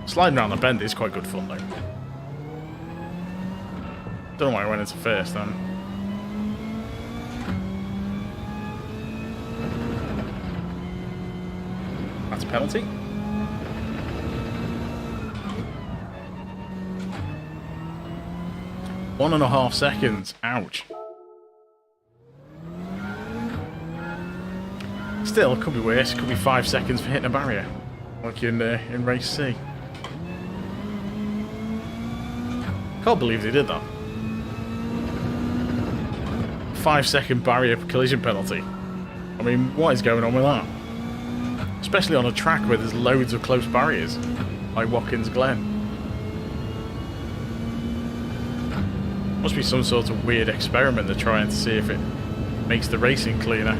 Sliding around the bend is quite good fun though. Don't know why I went into first then. That's a penalty. One and a half seconds. Ouch. Still, it could be worse. It could be 5 seconds for hitting a barrier, like in race C. Can't believe they did that. 5-second barrier collision penalty. I mean, what is going on with that? Especially on a track where there's loads of close barriers, like Watkins Glen. Must be some sort of weird experiment they're trying to see if it makes the racing cleaner.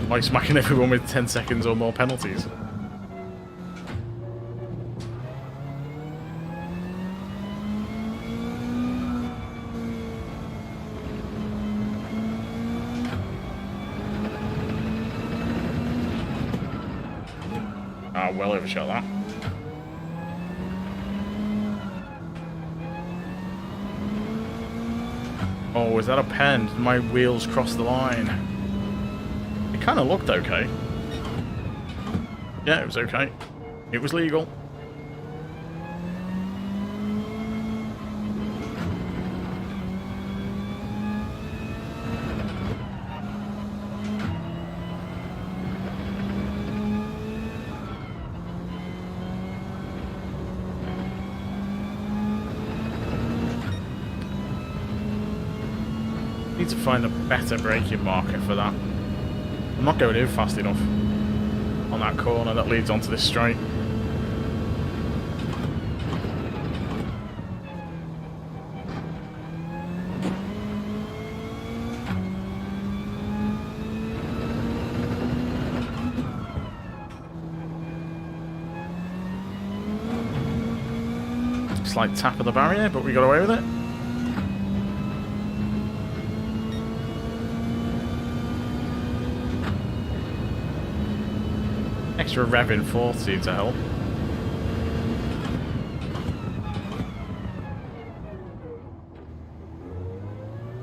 Like smacking everyone with 10 seconds or more penalties. Ah, well overshot that. Oh, is that a pen? Did my wheels cross the line? It kind of looked okay. Yeah, it was okay. It was legal. Need to find a better braking marker for that. I'm not going in fast enough on that corner that leads onto this straight. Slight tap of the barrier, but we got away with it. Extra rev in fourth seemed to help.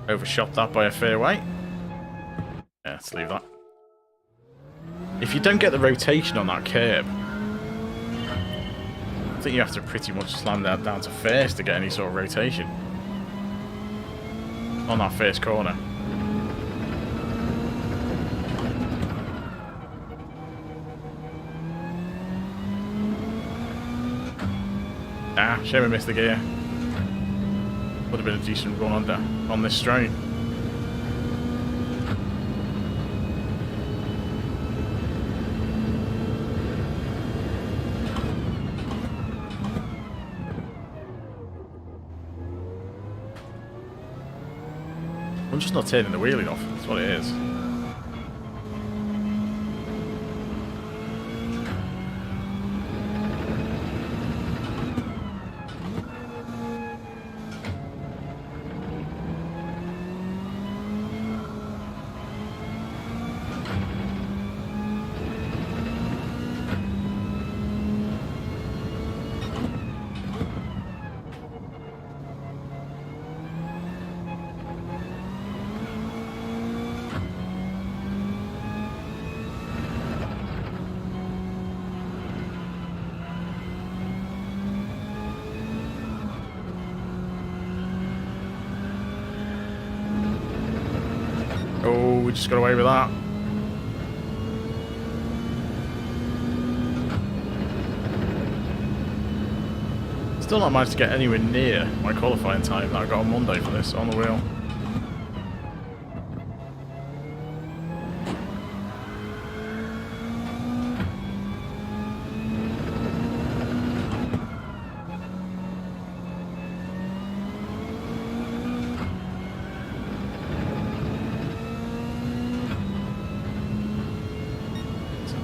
Overshot that by a fair way. Yeah, let's leave that. If you don't get the rotation on that curb, I think you have to pretty much slam that down to first to get any sort of rotation on that first corner. Ah, shame I missed the gear. Would have been a decent run on this straight. I'm just not turning the wheel enough, that's what it is. Oh, we just got away with that. Still not managed to get anywhere near my qualifying time that I got on Monday for this on the wheel.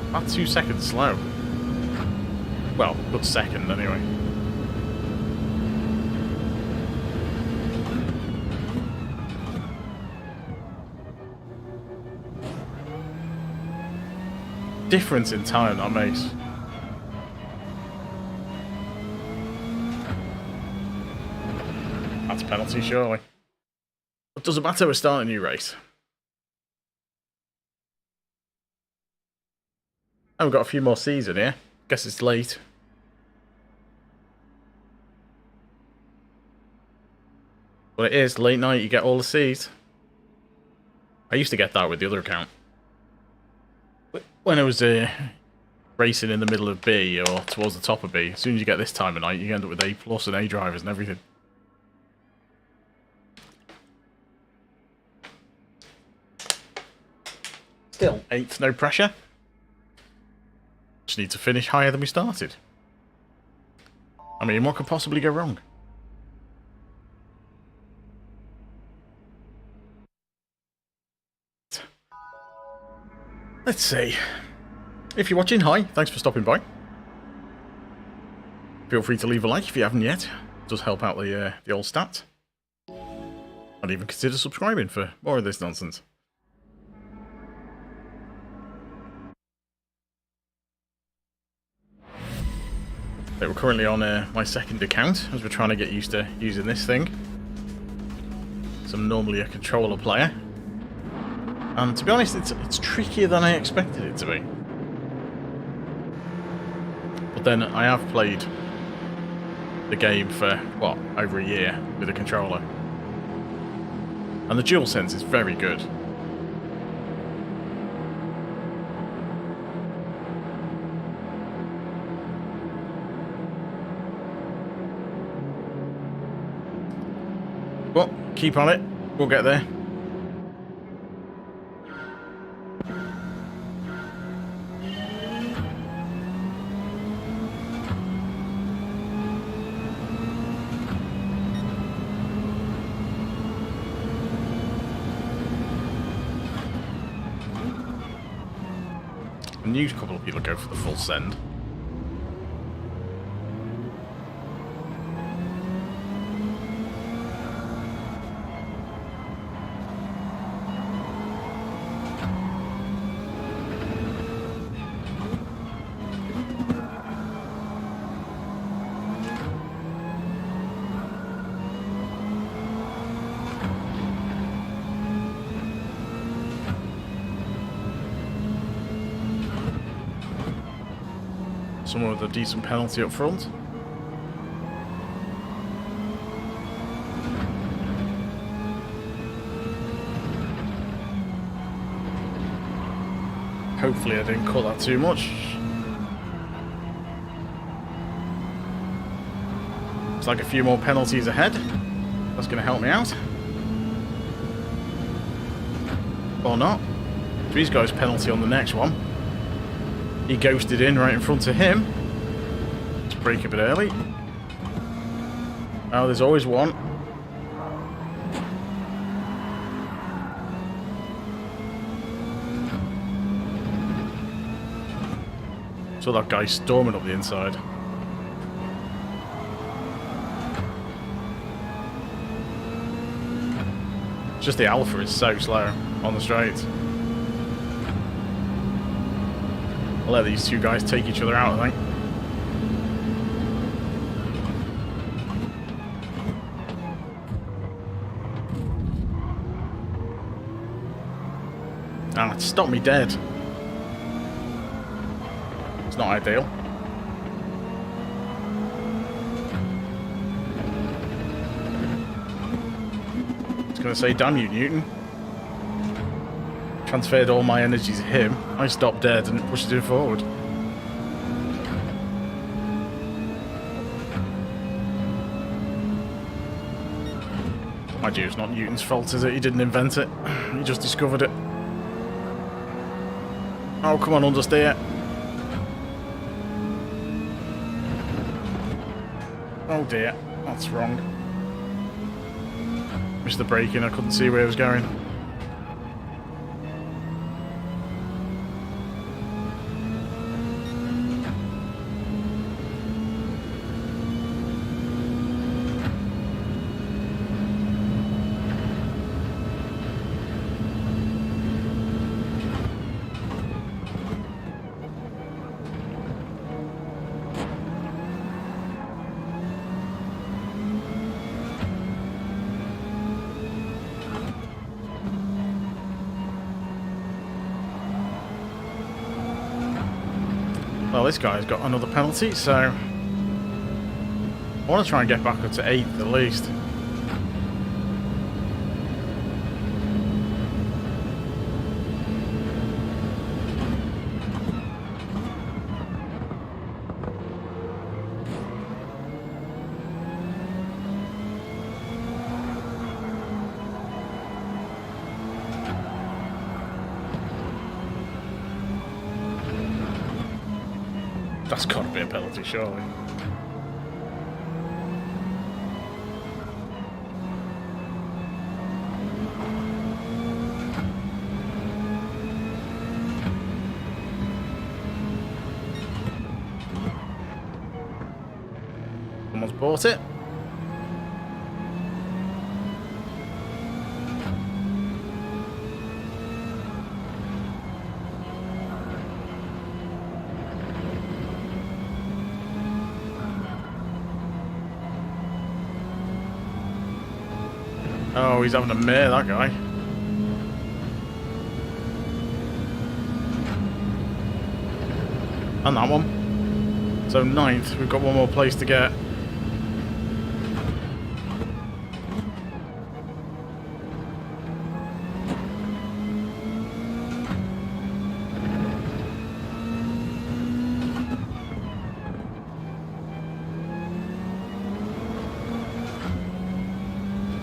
About 2 seconds slow. Well, good second anyway. Difference in time that makes. That's a penalty, surely. It doesn't matter, we're starting a new race. And we've got a few more C's in here. Guess it's late. But it is late night, you get all the C's. I used to get that with the other account. When I was racing in the middle of B or towards the top of B, as soon as you get this time of night, you end up with A+ and A drivers and everything. Still 8th, no pressure. Just need to finish higher than we started. I mean, what could possibly go wrong? Let's see. If you're watching, hi, thanks for stopping by. Feel free to leave a like if you haven't yet. It does help out the old stat. I'd even consider subscribing for more of this nonsense. We're currently on my second account, as we're trying to get used to using this thing. So I'm normally a controller player. And to be honest, it's trickier than I expected it to be. But then I have played the game for, what, over a year with a controller. And the DualSense is very good. Well, keep on it. We'll get there. A new couple of people go for the full send. Someone with a decent penalty up front. Hopefully I didn't cut that too much. Looks like a few more penalties ahead. That's going to help me out. Or not. Three's guy's penalty on the next one. He ghosted in right in front of him. Let's brake a bit early. Oh, there's always one. So that guy's storming up the inside. It's just the Alpha is so slow on the straight. I'll let these two guys take each other out, I think. Ah, it stopped me dead. It's not ideal. I was going to say, damn you, Newton. transferred all my energy to him. I stopped dead and it pushed him forward. Mind you, it's not Newton's fault, is it? He didn't invent it. He just discovered it. Oh, come on, understeer. Oh dear, that's wrong. Missed the braking, I couldn't see where it was going. Well, this guy's got another penalty, so I want to try and get back up to 8th at least. That's got to be a penalty, surely. Someone's bought it. Oh, he's having a mare, that guy. And that one. So 9th, we've got one more place to get.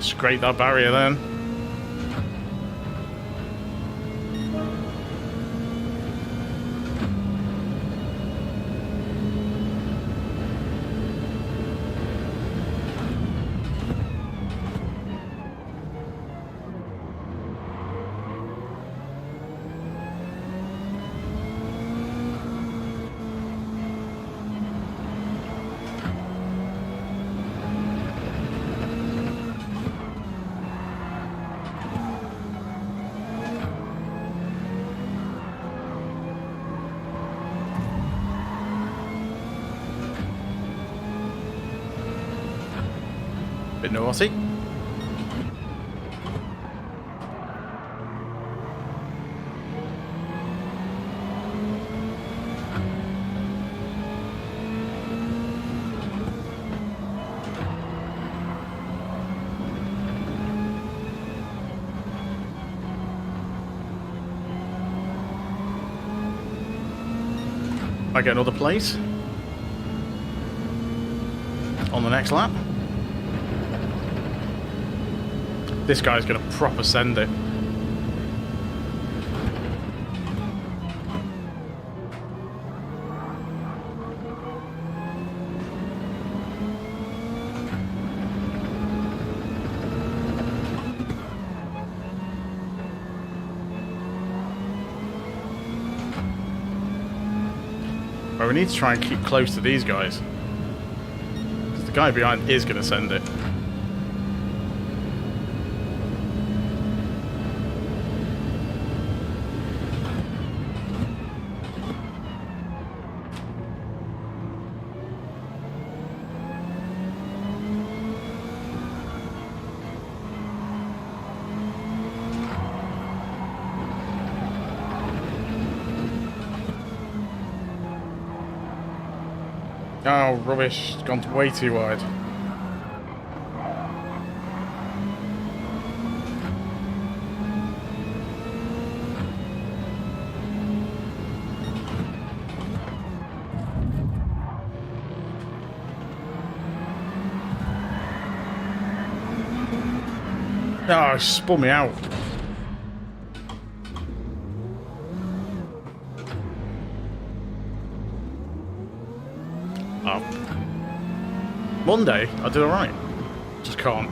Scrape that barrier then. Bit naughty. I get another place on the next lap. This guy's going to proper send it. Well, we need to try and keep close to these guys. Because the guy behind is going to send it. Oh, rubbish. It's gone way too wide. Oh, it spun me out. Oh. Monday, I did alright. Just can't.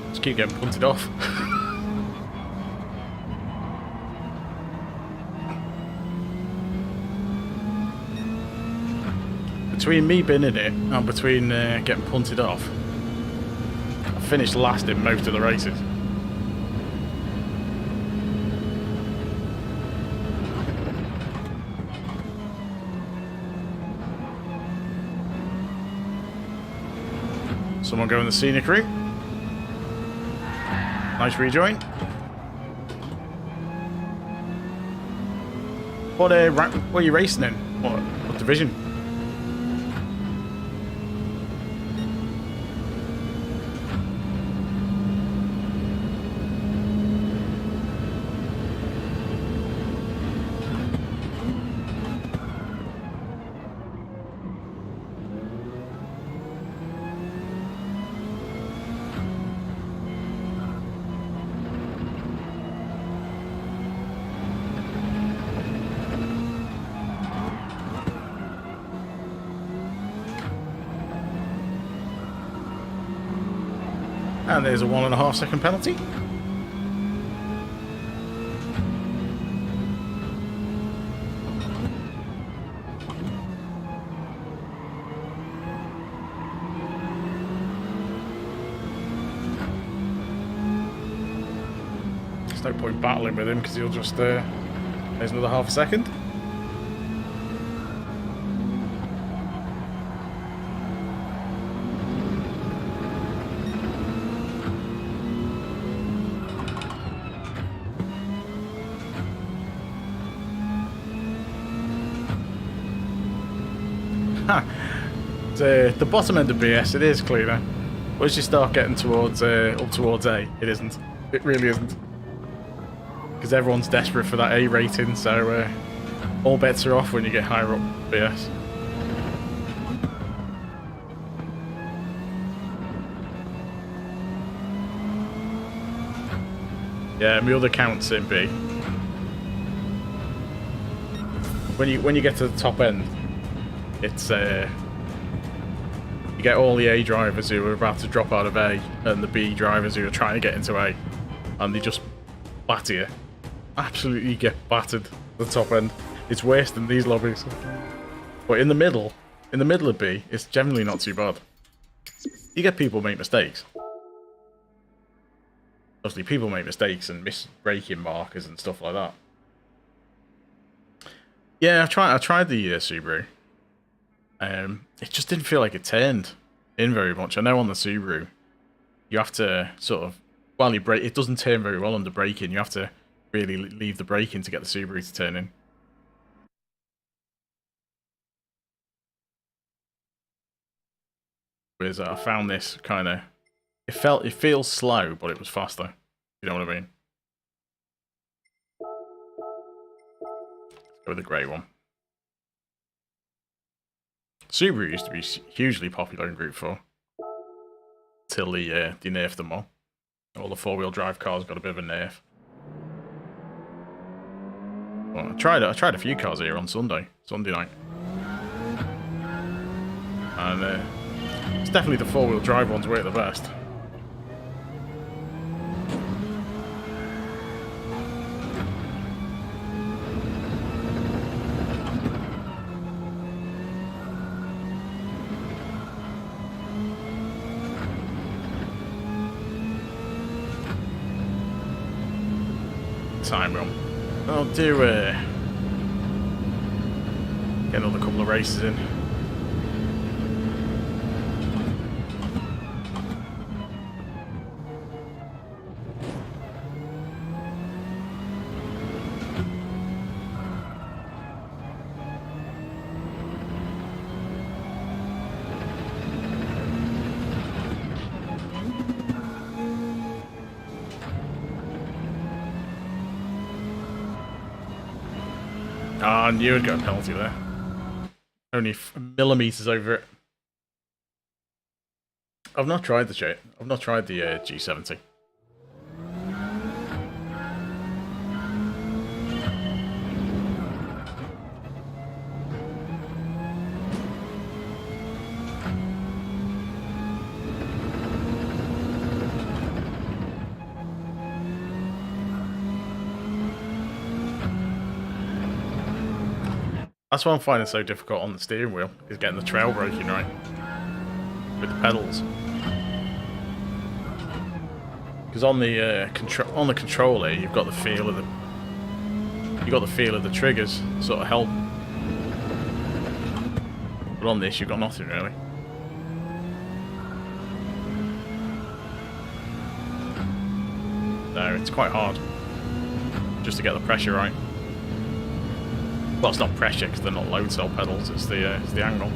Just keep getting punted off. Between me binning it and between getting punted off, I finished last in most of the races. Someone going the scenic route. Nice rejoin. What are you racing in? What division? And there's a 1.5 second penalty. There's no point battling with him because he'll just there's another 0.5 second. The bottom end of BS, it is cleaner. Once you start getting towards up towards A, it isn't. It really isn't. Because everyone's desperate for that A rating, so all bets are off when you get higher up BS. Yeah, my other count's in B. When you get to the top end, it's you get all the A drivers who are about to drop out of A and the B drivers who are trying to get into A, and they just batter you. Absolutely get battered at the top end. It's worse than these lobbies. But in the middle of B, it's generally not too bad. You get people make mistakes. Obviously, people make mistakes and miss braking markers and stuff like that. Yeah, I tried the Subaru. It just didn't feel like it turned in very much. I know on the Subaru, you have to sort of, while you brake, it doesn't turn very well under braking. You have to really leave the braking to get the Subaru to turn in. Whereas I found this kind of, it feels slow, but it was faster. You know what I mean? Let's go with the grey one. Subaru used to be hugely popular in Group 4 till they nerfed them all. All the 4-wheel drive cars got a bit of a nerf. Well, I tried a few cars here on Sunday night, and it's definitely the 4-wheel drive ones work the best. Time run. I'll do get another couple of races in. I knew I'd got a penalty there. Only millimetres over it. I've not tried the G70. That's what I'm finding so difficult on the steering wheel, is getting the trail braking right with the pedals. Because on the controller, you've got the feel of the triggers sort of help. But on this, you've got nothing really. So it's quite hard just to get the pressure right. Well, it's not pressure because they're not load cell pedals, it's the angle.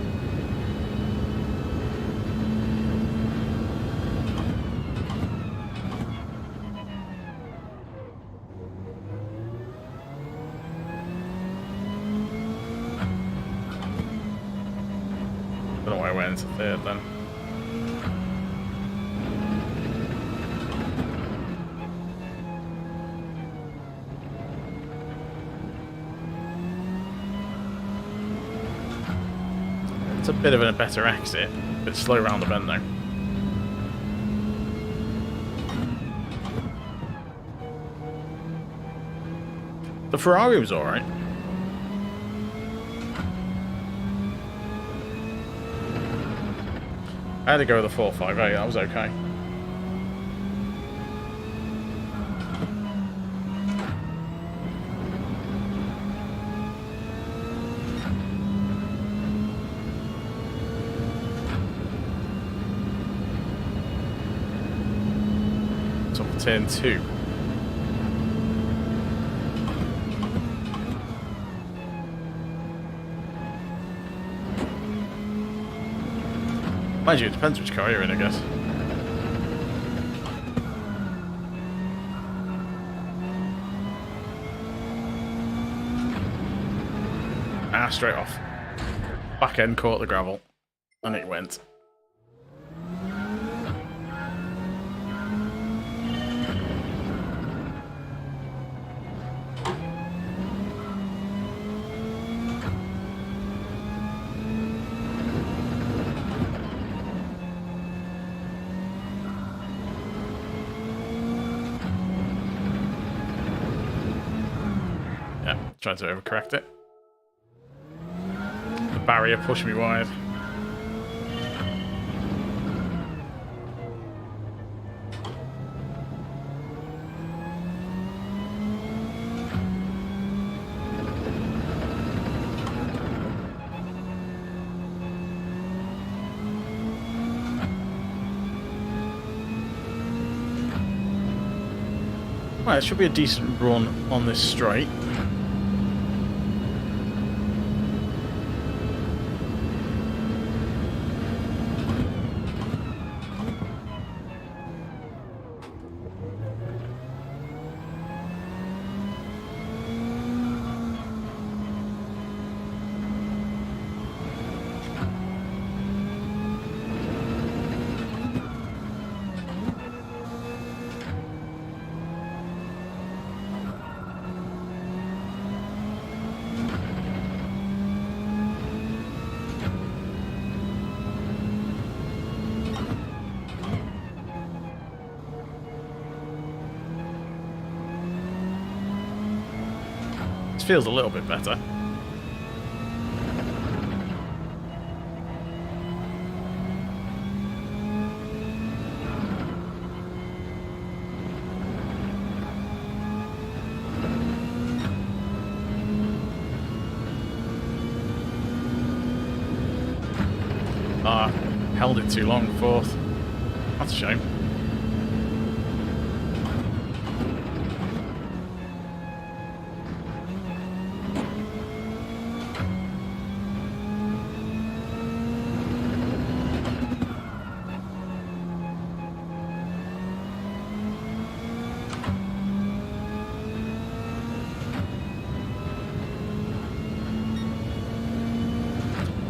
Don't know why I went into third then. It's a bit of a better exit, a bit slow around the bend though. The Ferrari was alright. I had to go with the 458, that was okay. Turn 2. Mind you, it depends which car you're in, I guess. Ah, straight off. Back end caught the gravel, and it went. Trying to overcorrect it. The barrier pushed me wide. Right, it should be a decent run on this straight. Feels a little bit better. Ah, held it too long, fourth. That's a shame.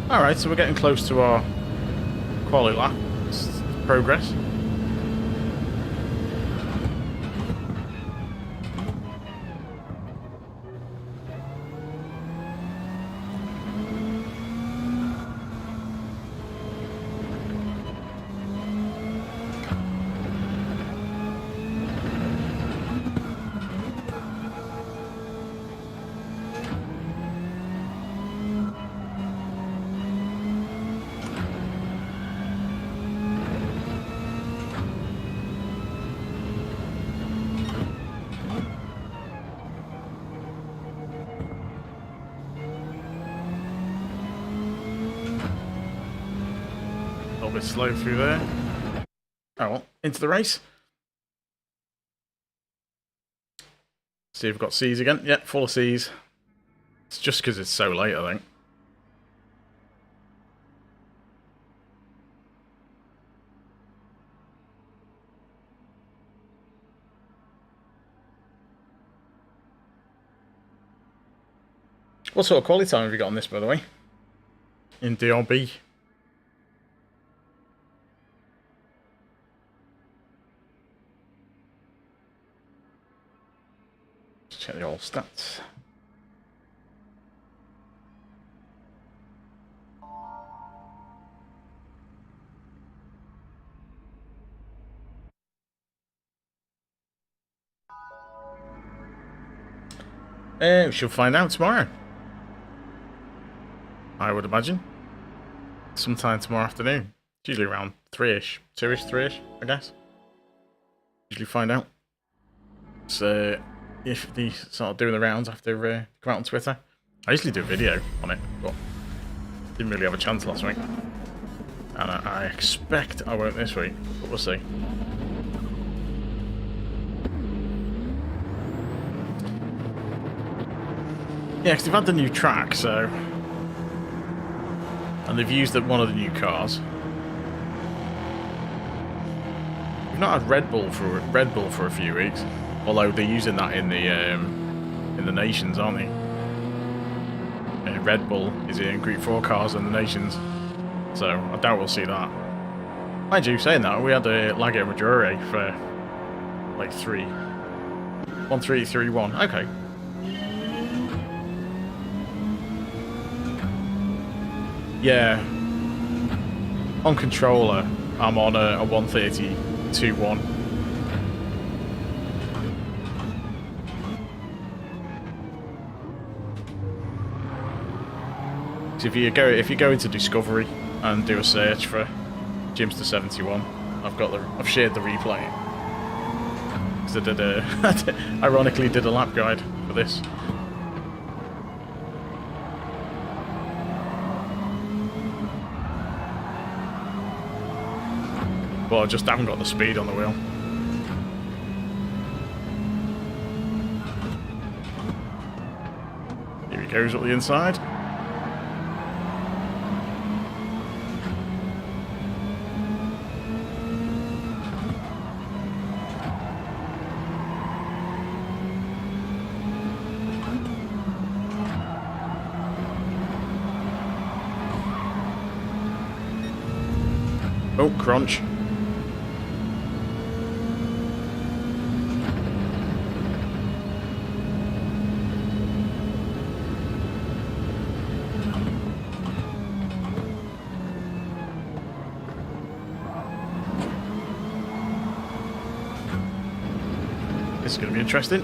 Alright, so we're getting close to our quali lap. It's progress. A little bit slow through there. Oh well, into the race. See if we've got C's again. Yep, full of C's. It's just because it's so late, I think. What sort of quality time have you got on this, by the way? In DRB? Let's check the old stats. We should find out tomorrow. I would imagine. Sometime tomorrow afternoon. It's usually around 3-ish. 2-ish, 3-ish, I guess. Usually find out. So, if they start doing the rounds after come out on Twitter. I usually do a video on it, but didn't really have a chance last week. And I expect I won't this week, but we'll see. Yeah, because they've had the new track, so... And they've used one of the new cars. We've not had Red Bull for a few weeks, although they're using that in the Nations, aren't they? Red Bull is in Gr.4 cars in the Nations, so I doubt we'll see that. Mind you, saying that, we had a Lago Maggiore for like 1-3-3-1. Okay. Yeah, on controller, I'm on a 132.1. So if you go into Discovery and do a search for Jimster 71, I've shared the replay. Because I did ironically did a lap guide for this. Well, I just haven't got the speed on the wheel. Here he goes up the inside. Oh, crunch. This is going to be interesting.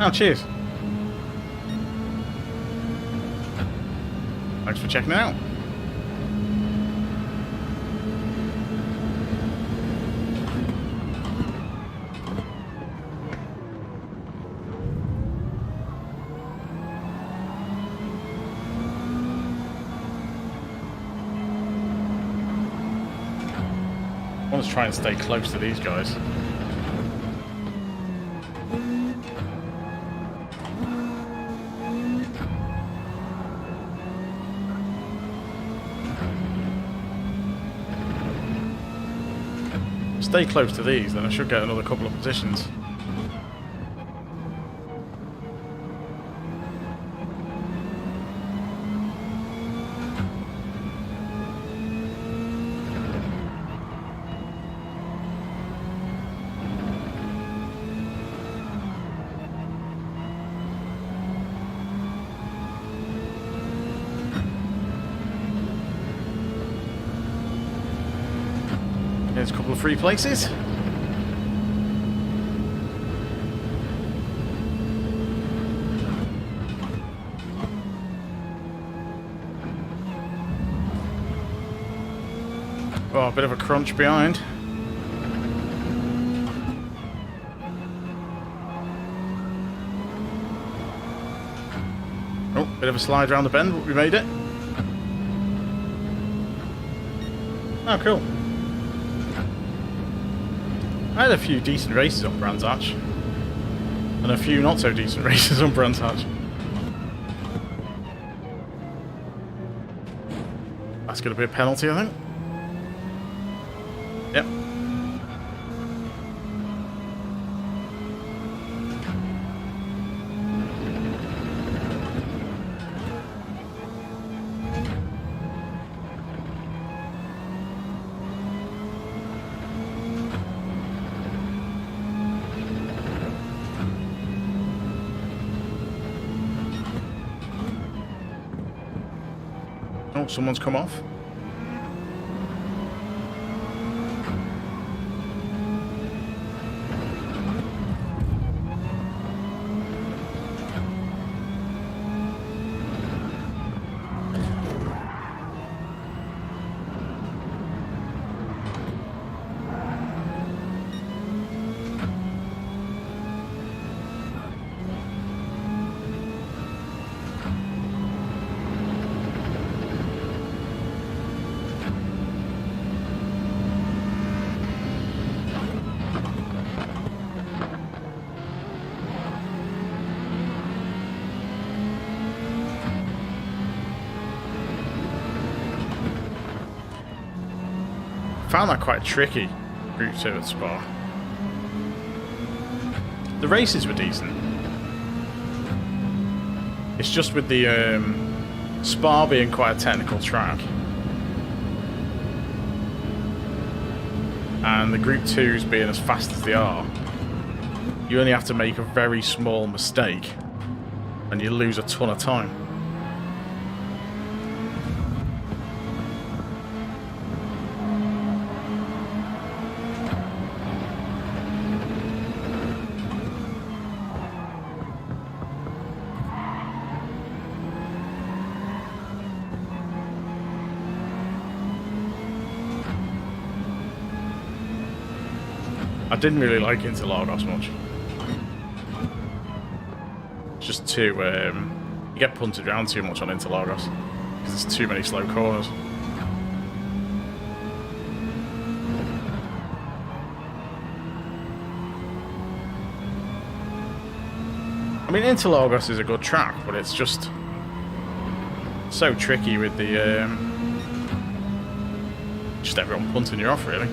Oh, cheers. Thanks for checking it out. I want to try and stay close to these guys. Stay close to these, then I should get another couple of positions. there's a couple of free places. Oh, a bit of a crunch behind. Oh, bit of a slide around the bend, but we made it. Oh, cool. I had a few decent races on Brands Hatch. And a few not so decent races on Brands Hatch. That's going to be a penalty, I think. Yep. Oh, someone's come off. Found that quite tricky, Group 2 at Spa. The races were decent. It's just with the Spa being quite a technical track. And the Group 2s being as fast as they are, you only have to make a very small mistake and you lose a ton of time. I didn't really like Interlagos much. It's just too, you get punted around too much on Interlagos because there's too many slow corners. I mean, Interlagos is a good track, but it's just so tricky with the, just everyone punting you off, really.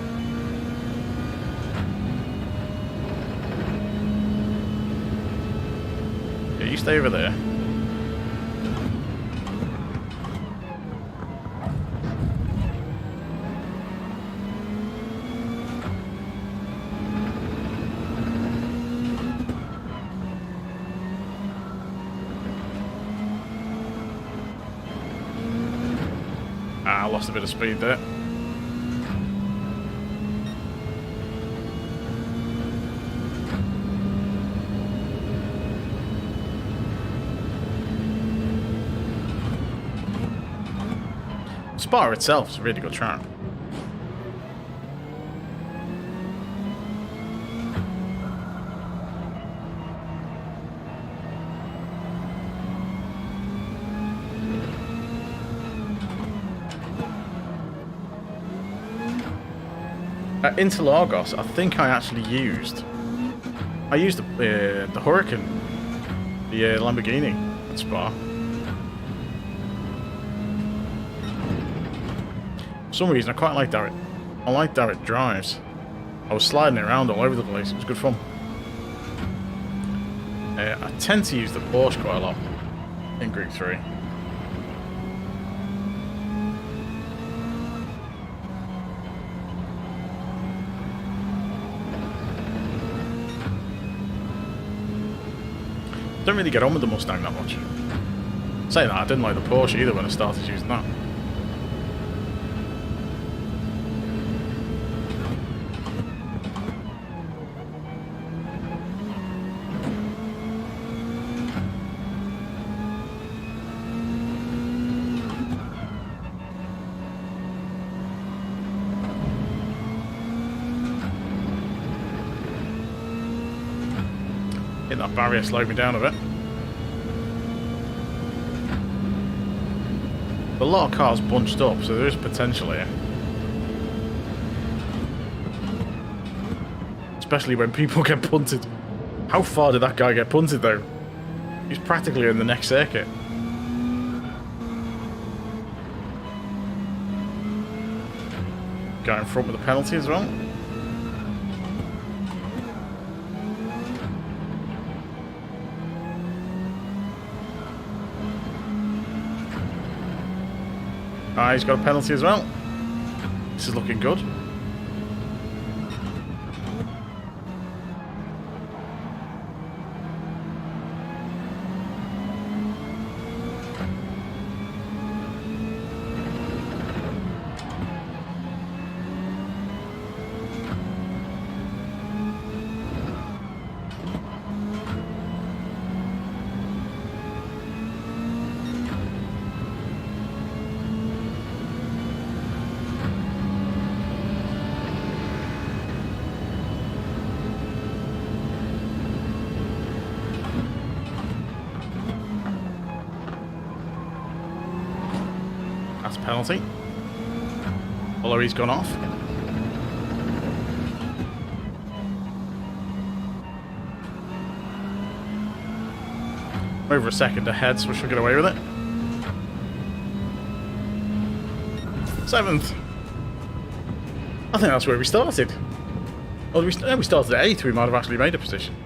You stay over there. I lost a bit of speed there. Spa itself is a really good track. At Interlagos, I think I actually used the Huracan, the Lamborghini at Spa. For some reason, I quite like how it drives. I was sliding it around all over the place. It was good fun. I tend to use the Porsche quite a lot in Group 3. Don't really get on with the Mustang that much. Saying that, I didn't like the Porsche either when I started using that. Hit that barrier slowed me down a bit. A lot of cars bunched up, so there is potential here. Especially when people get punted. How far did that guy get punted though? He's practically in the next circuit. Guy in front with a penalty as well. Ah, he's got a penalty as well. This is looking good. Penalty. Although he's gone off. Over a second ahead, so we should get away with it. 7th. I think that's where we started. Well, we started at 8th, we might have actually made a position.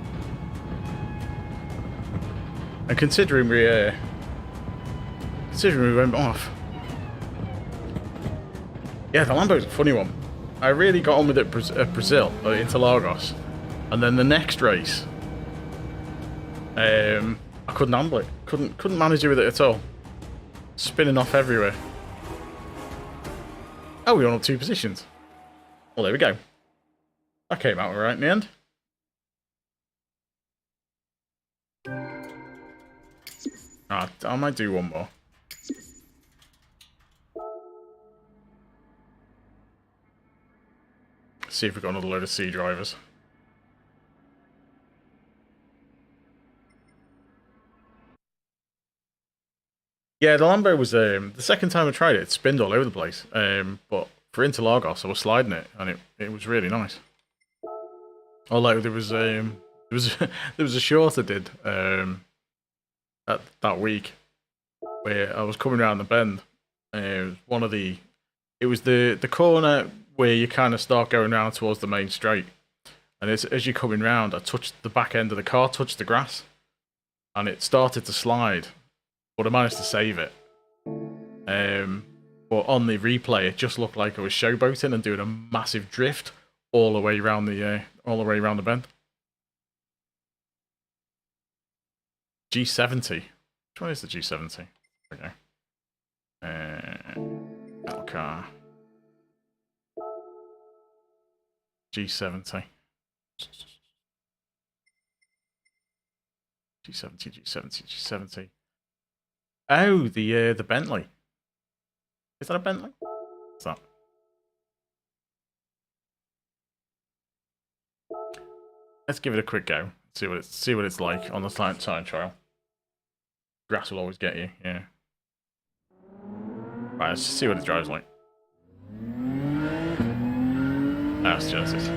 And considering we went off. Yeah, the Lambo's a funny one. I really got on with it at Brazil, Interlagos, and then the next race, I couldn't handle it. Couldn't manage it with it at all. Spinning off everywhere. Oh, we went up 2 positions. Well, there we go. That came out all right in the end. Ah, I might do one more. See if we've got another load of C drivers. Yeah, the Lambo was the second time I tried it. It spinned all over the place. But for Interlagos, I was sliding it, and it was really nice. Although there was there was a short I did that week where I was coming around the bend. It was the corner where you kind of start going round towards the main straight. And as you're coming round, I touched the back end of the car, touched the grass, and it started to slide. But I managed to save it. But on the replay, it just looked like I was showboating and doing a massive drift all the way around the bend. G70. Which one is the G70? Okay. Metal car. G70. G70. Oh, the Bentley. Is that a Bentley? What's that? Let's give it a quick go. See what it's like on the time trial. Grass will always get you, yeah. Right, let's see what it drives like. That's Genesis.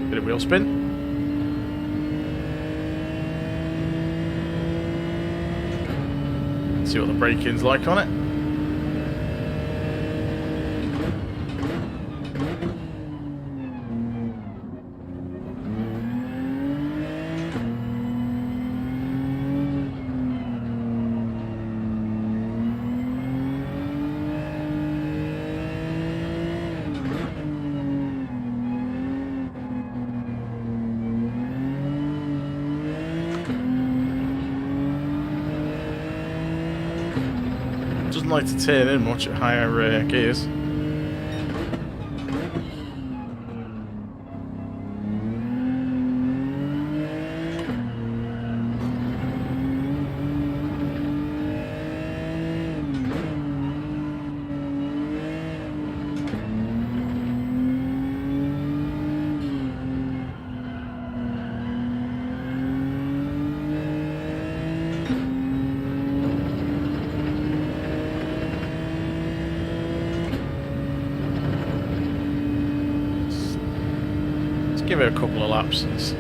Bit of wheel spin. See what the braking is like on it. Doesn't like to turn in much at higher gears. give it a couple of laps.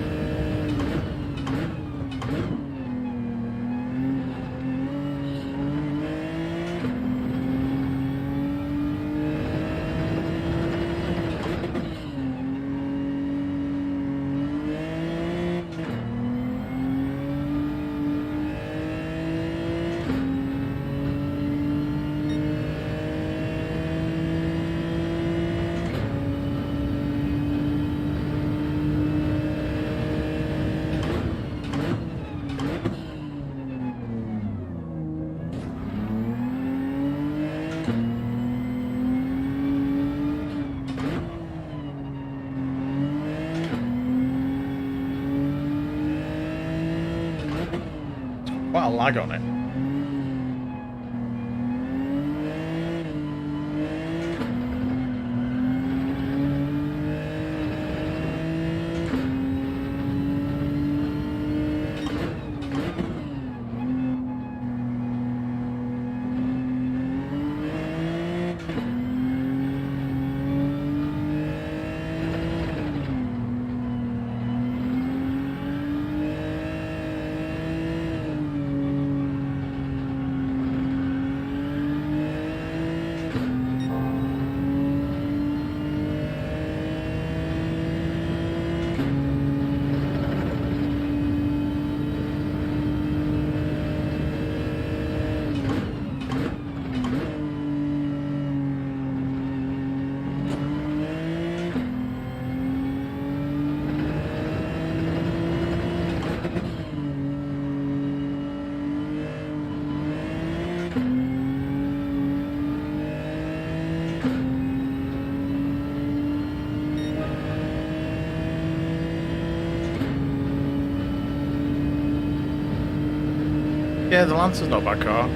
Quite a lag on it. Yeah, the Lancer's not a bad car.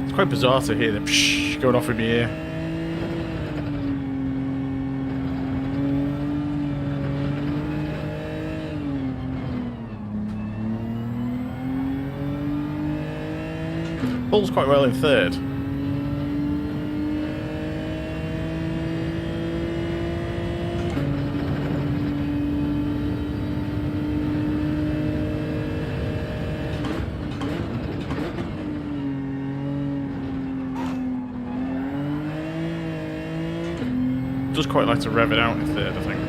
It's quite bizarre to hear them going off in my ear. Pulls quite well in third. Just quite like to rev it out in third, I think.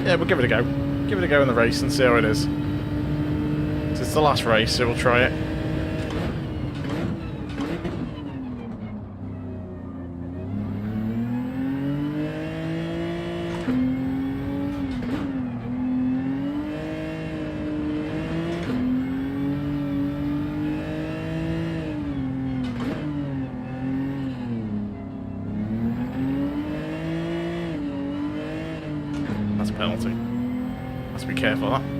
Yeah, we'll give it a go. Give it a go in the race and see how it is. So it's the last race, so we'll try it. Penalty. Has to be careful of that.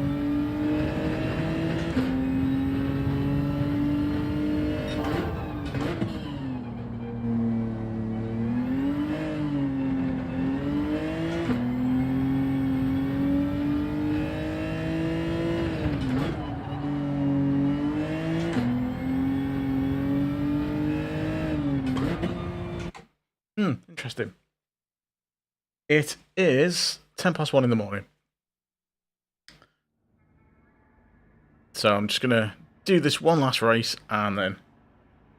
Interesting. It is 1:10 in the morning. So I'm just going to do this one last race and then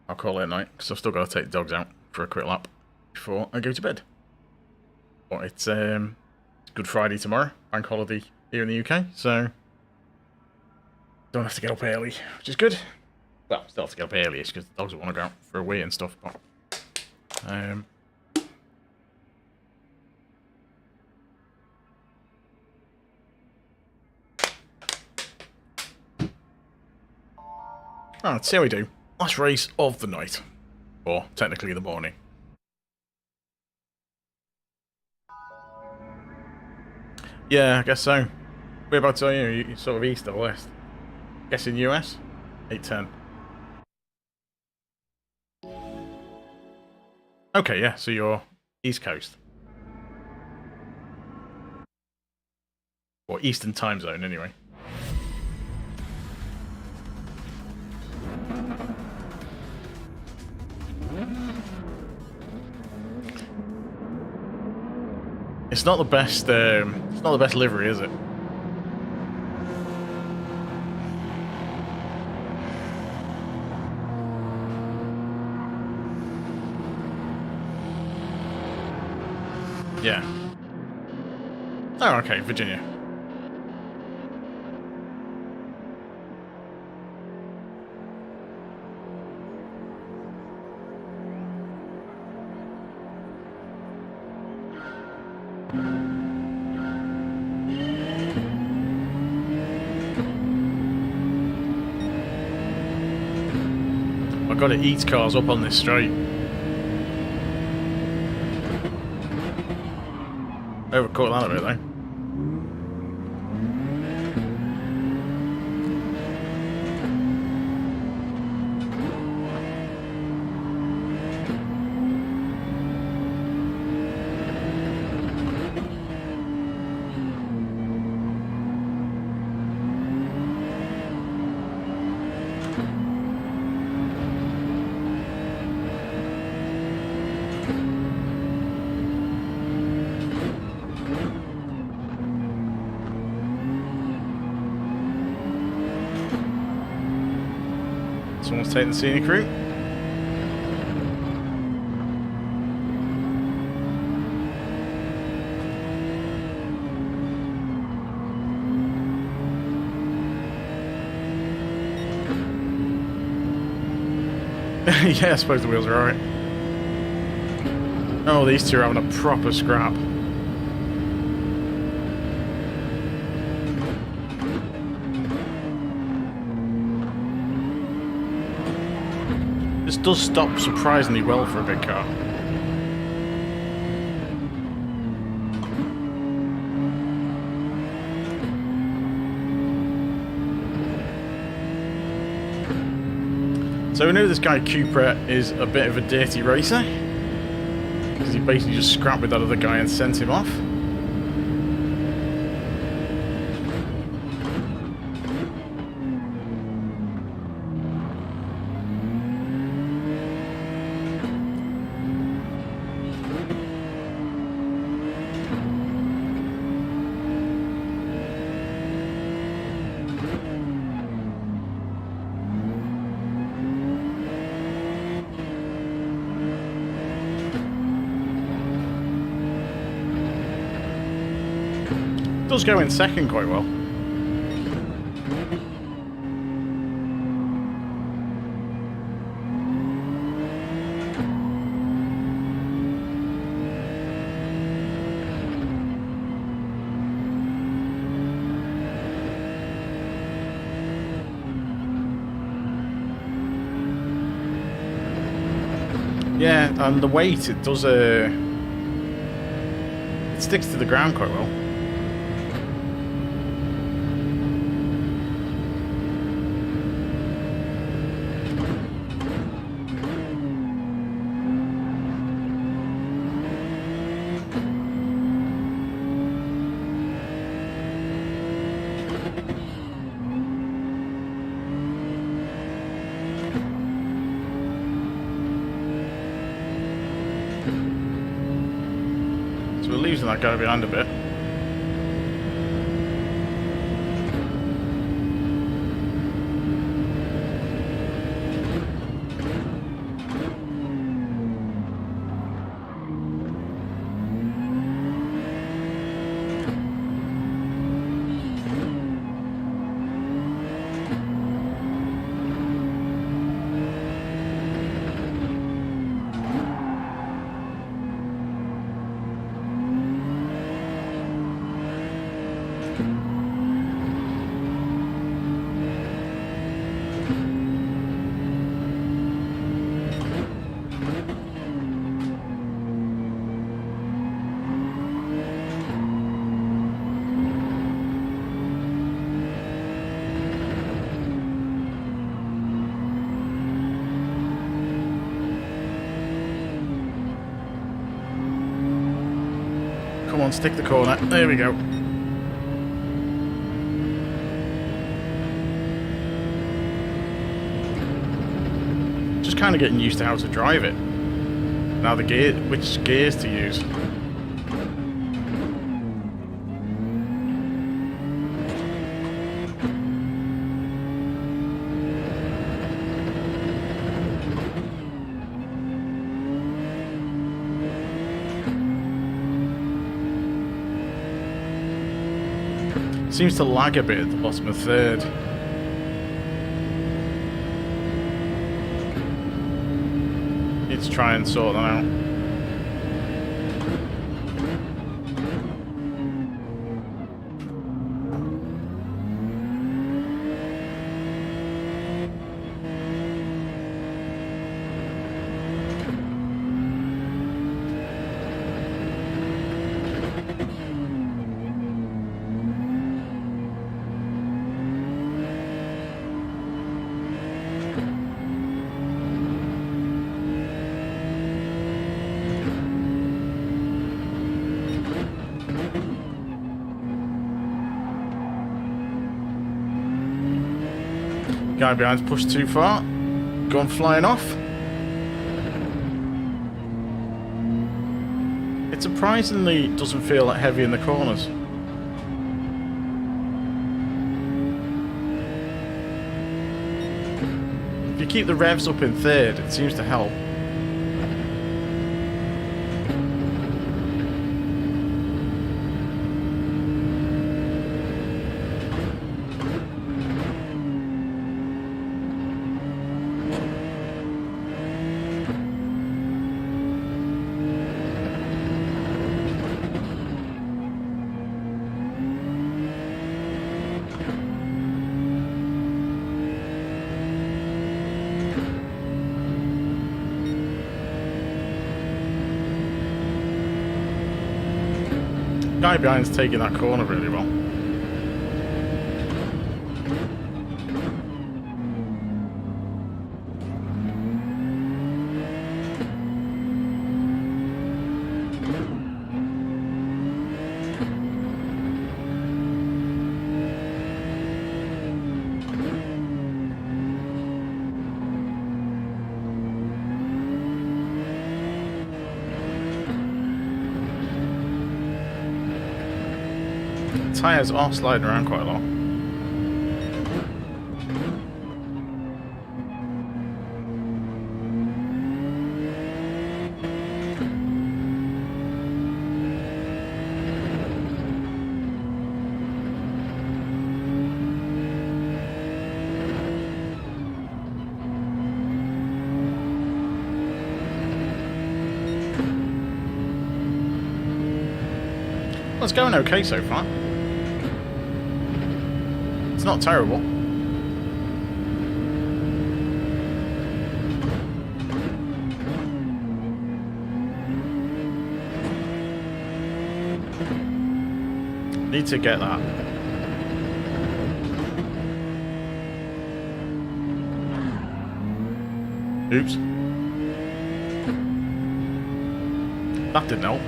I'll call it a night because I've still got to take the dogs out for a quick lap before I go to bed. But it's Good Friday tomorrow, bank holiday here in the UK, so don't have to get up early, which is good. Well, still have to get up earliest because the dogs will want to go out for a wee and stuff. But let's see how we do. Last race of the night, or technically the morning. Yeah, I guess so. Whereabouts are you? You sort of east or west? Guessing US? 8:10. Okay, yeah, so you're East Coast. Or Eastern Time Zone, anyway. It's not the best. It's not the best livery, is it? Yeah. Oh, okay, Virginia. I've got to eat cars up on this straight. Overcaught that a bit though. Someone's taking the scenic route. Yeah, I suppose the wheels are alright. Oh, these two are having a proper scrap. This does stop surprisingly well for a big car. So we know this guy Gr.4 is a bit of a dirty racer, because he basically just scrapped with that other guy and sent him off. Does go in second quite well. Yeah, and the weight, it does it sticks to the ground quite well. So we're losing that guy behind a bit. on, stick the corner. There we go. Just kind of getting used to how to drive it. Now the gear, which gears to use. Seems to lag a bit at the bottom of third. Need to try and sort that out. Guy behind's pushed too far. Gone flying off. It surprisingly doesn't feel that heavy in the corners. If you keep the revs up in third, it seems to help. Guy behind's taking that corner really well. Tyres are sliding around quite a lot. Well, it's going okay so far. It's not terrible. Need to get that. Oops. That didn't help.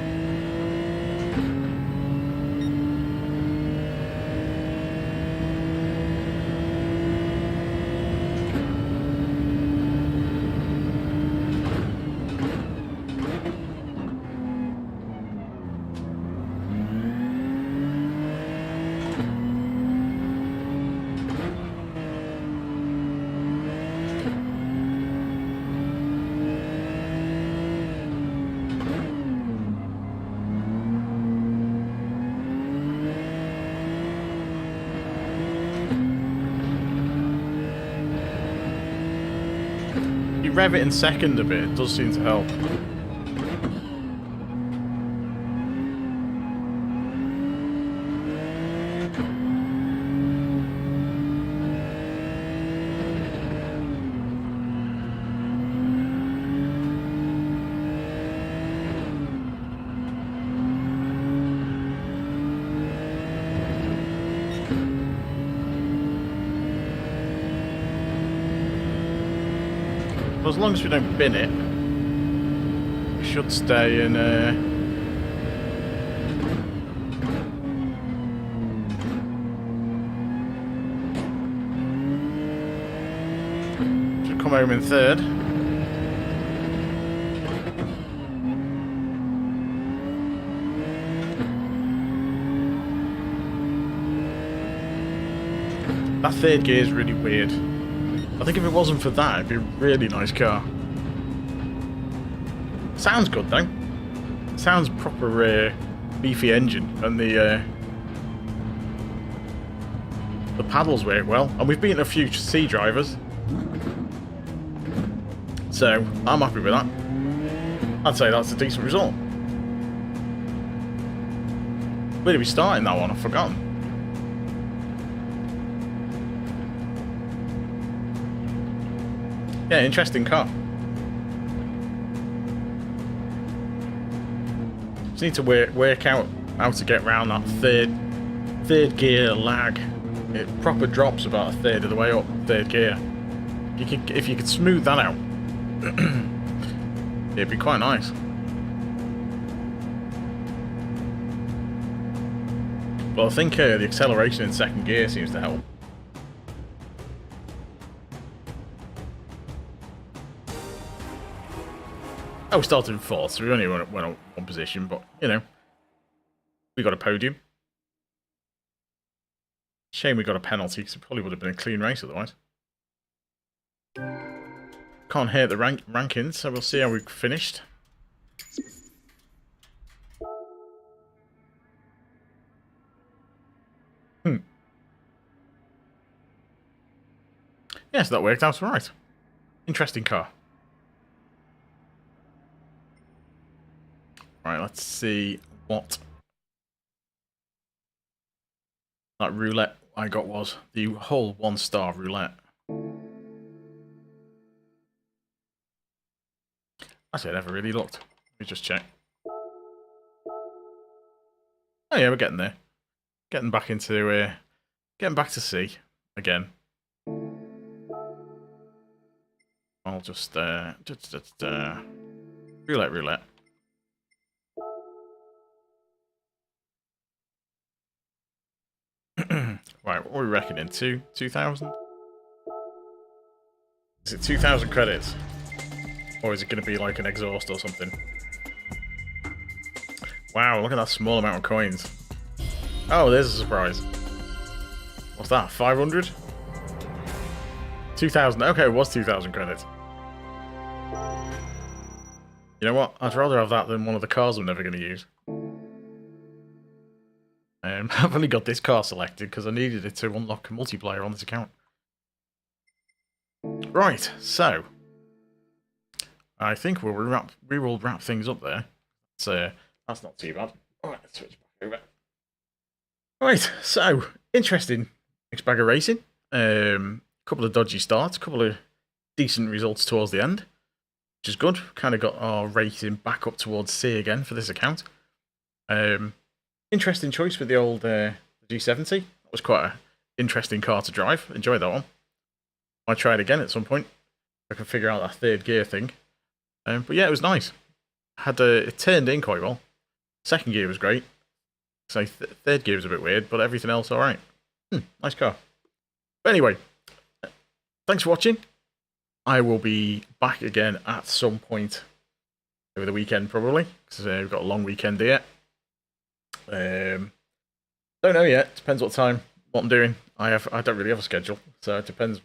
You rev it in second a bit, it does seem to help. As long as we don't bin it, we should stay in come home in third. That third gear is really weird. I think if it wasn't for that, it'd be a really nice car. Sounds good though. Sounds proper beefy engine, and the paddles work well. And we've beaten a few C drivers, so I'm happy with that. I'd say that's a decent result. Where did we start in that one? I've forgotten. Yeah, interesting car. Just need to work out how to get around that third gear lag. It proper drops about a third of the way up, third gear. If you could smooth that out, it'd be quite nice. But I think the acceleration in second gear seems to help. Oh, we started in fourth, so we only went up one position, but, you know, we got a podium. Shame we got a penalty, because it probably would have been a clean race otherwise. Can't hit the rankings, so we'll see how we finished. Yes, that worked out all right. Interesting car. Right, let's see what that roulette I got was. The whole 1-star roulette. Actually, I never really looked. Let me just check. Oh yeah, we're getting there. Getting back into getting back to C again. I'll just roulette. Right, what are we reckoning? 2,000? Is it 2,000 credits? Or is it going to be like an exhaust or something? Wow, look at that small amount of coins. Oh, there's a surprise. What's that, 500? 2,000, okay, it was 2,000 credits. You know what, I'd rather have that than one of the cars I'm never going to use. I've only got this car selected because I needed it to unlock multiplayer on this account. Right, so I think we will wrap things up there. So that's not too bad. Alright, let's switch back over. Right, so interesting mixed bag of racing. Couple of dodgy starts, couple of decent results towards the end, which is good. Kind of got our racing back up towards C again for this account. Interesting choice with the old G70. That was quite an interesting car to drive. Enjoyed that one. Might try it again at some point. I can figure out that third gear thing. But yeah, it was nice. It turned in quite well. Second gear was great. So third gear was a bit weird, but everything else all right. Nice car. But anyway, thanks for watching. I will be back again at some point over the weekend probably, because we've got a long weekend here. Don't know yet. Depends what time, what I'm doing. I don't really have a schedule, so it depends.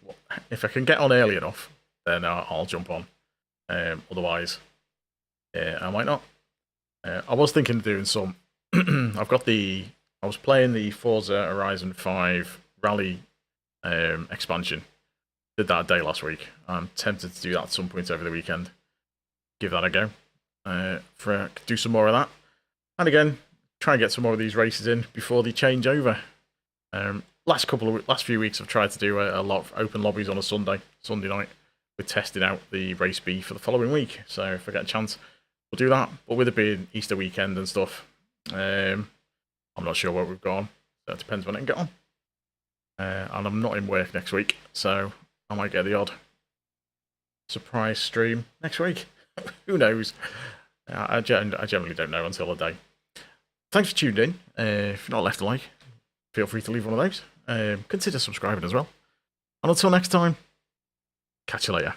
If I can get on early enough, then I'll jump on. Otherwise, I might not. I was thinking of doing some. I was playing the Forza Horizon 5 Rally expansion. Did that a day last week. I'm tempted to do that at some point over the weekend. Give that a go. Do some more of that. And again, try and get some more of these races in before they change over. Last few weeks I've tried to do a lot of open lobbies on a Sunday night. We're testing out the race B for the following week. So if I get a chance, we'll do that. But with it being Easter weekend and stuff, I'm not sure what we've got on. So it depends when I can get on. And I'm not in work next week, so I might get the odd surprise stream next week. Who knows? I generally don't know until the day. Thanks for tuning in. If you've not left a like, feel free to leave one of those. Consider subscribing as well. And until next time, catch you later.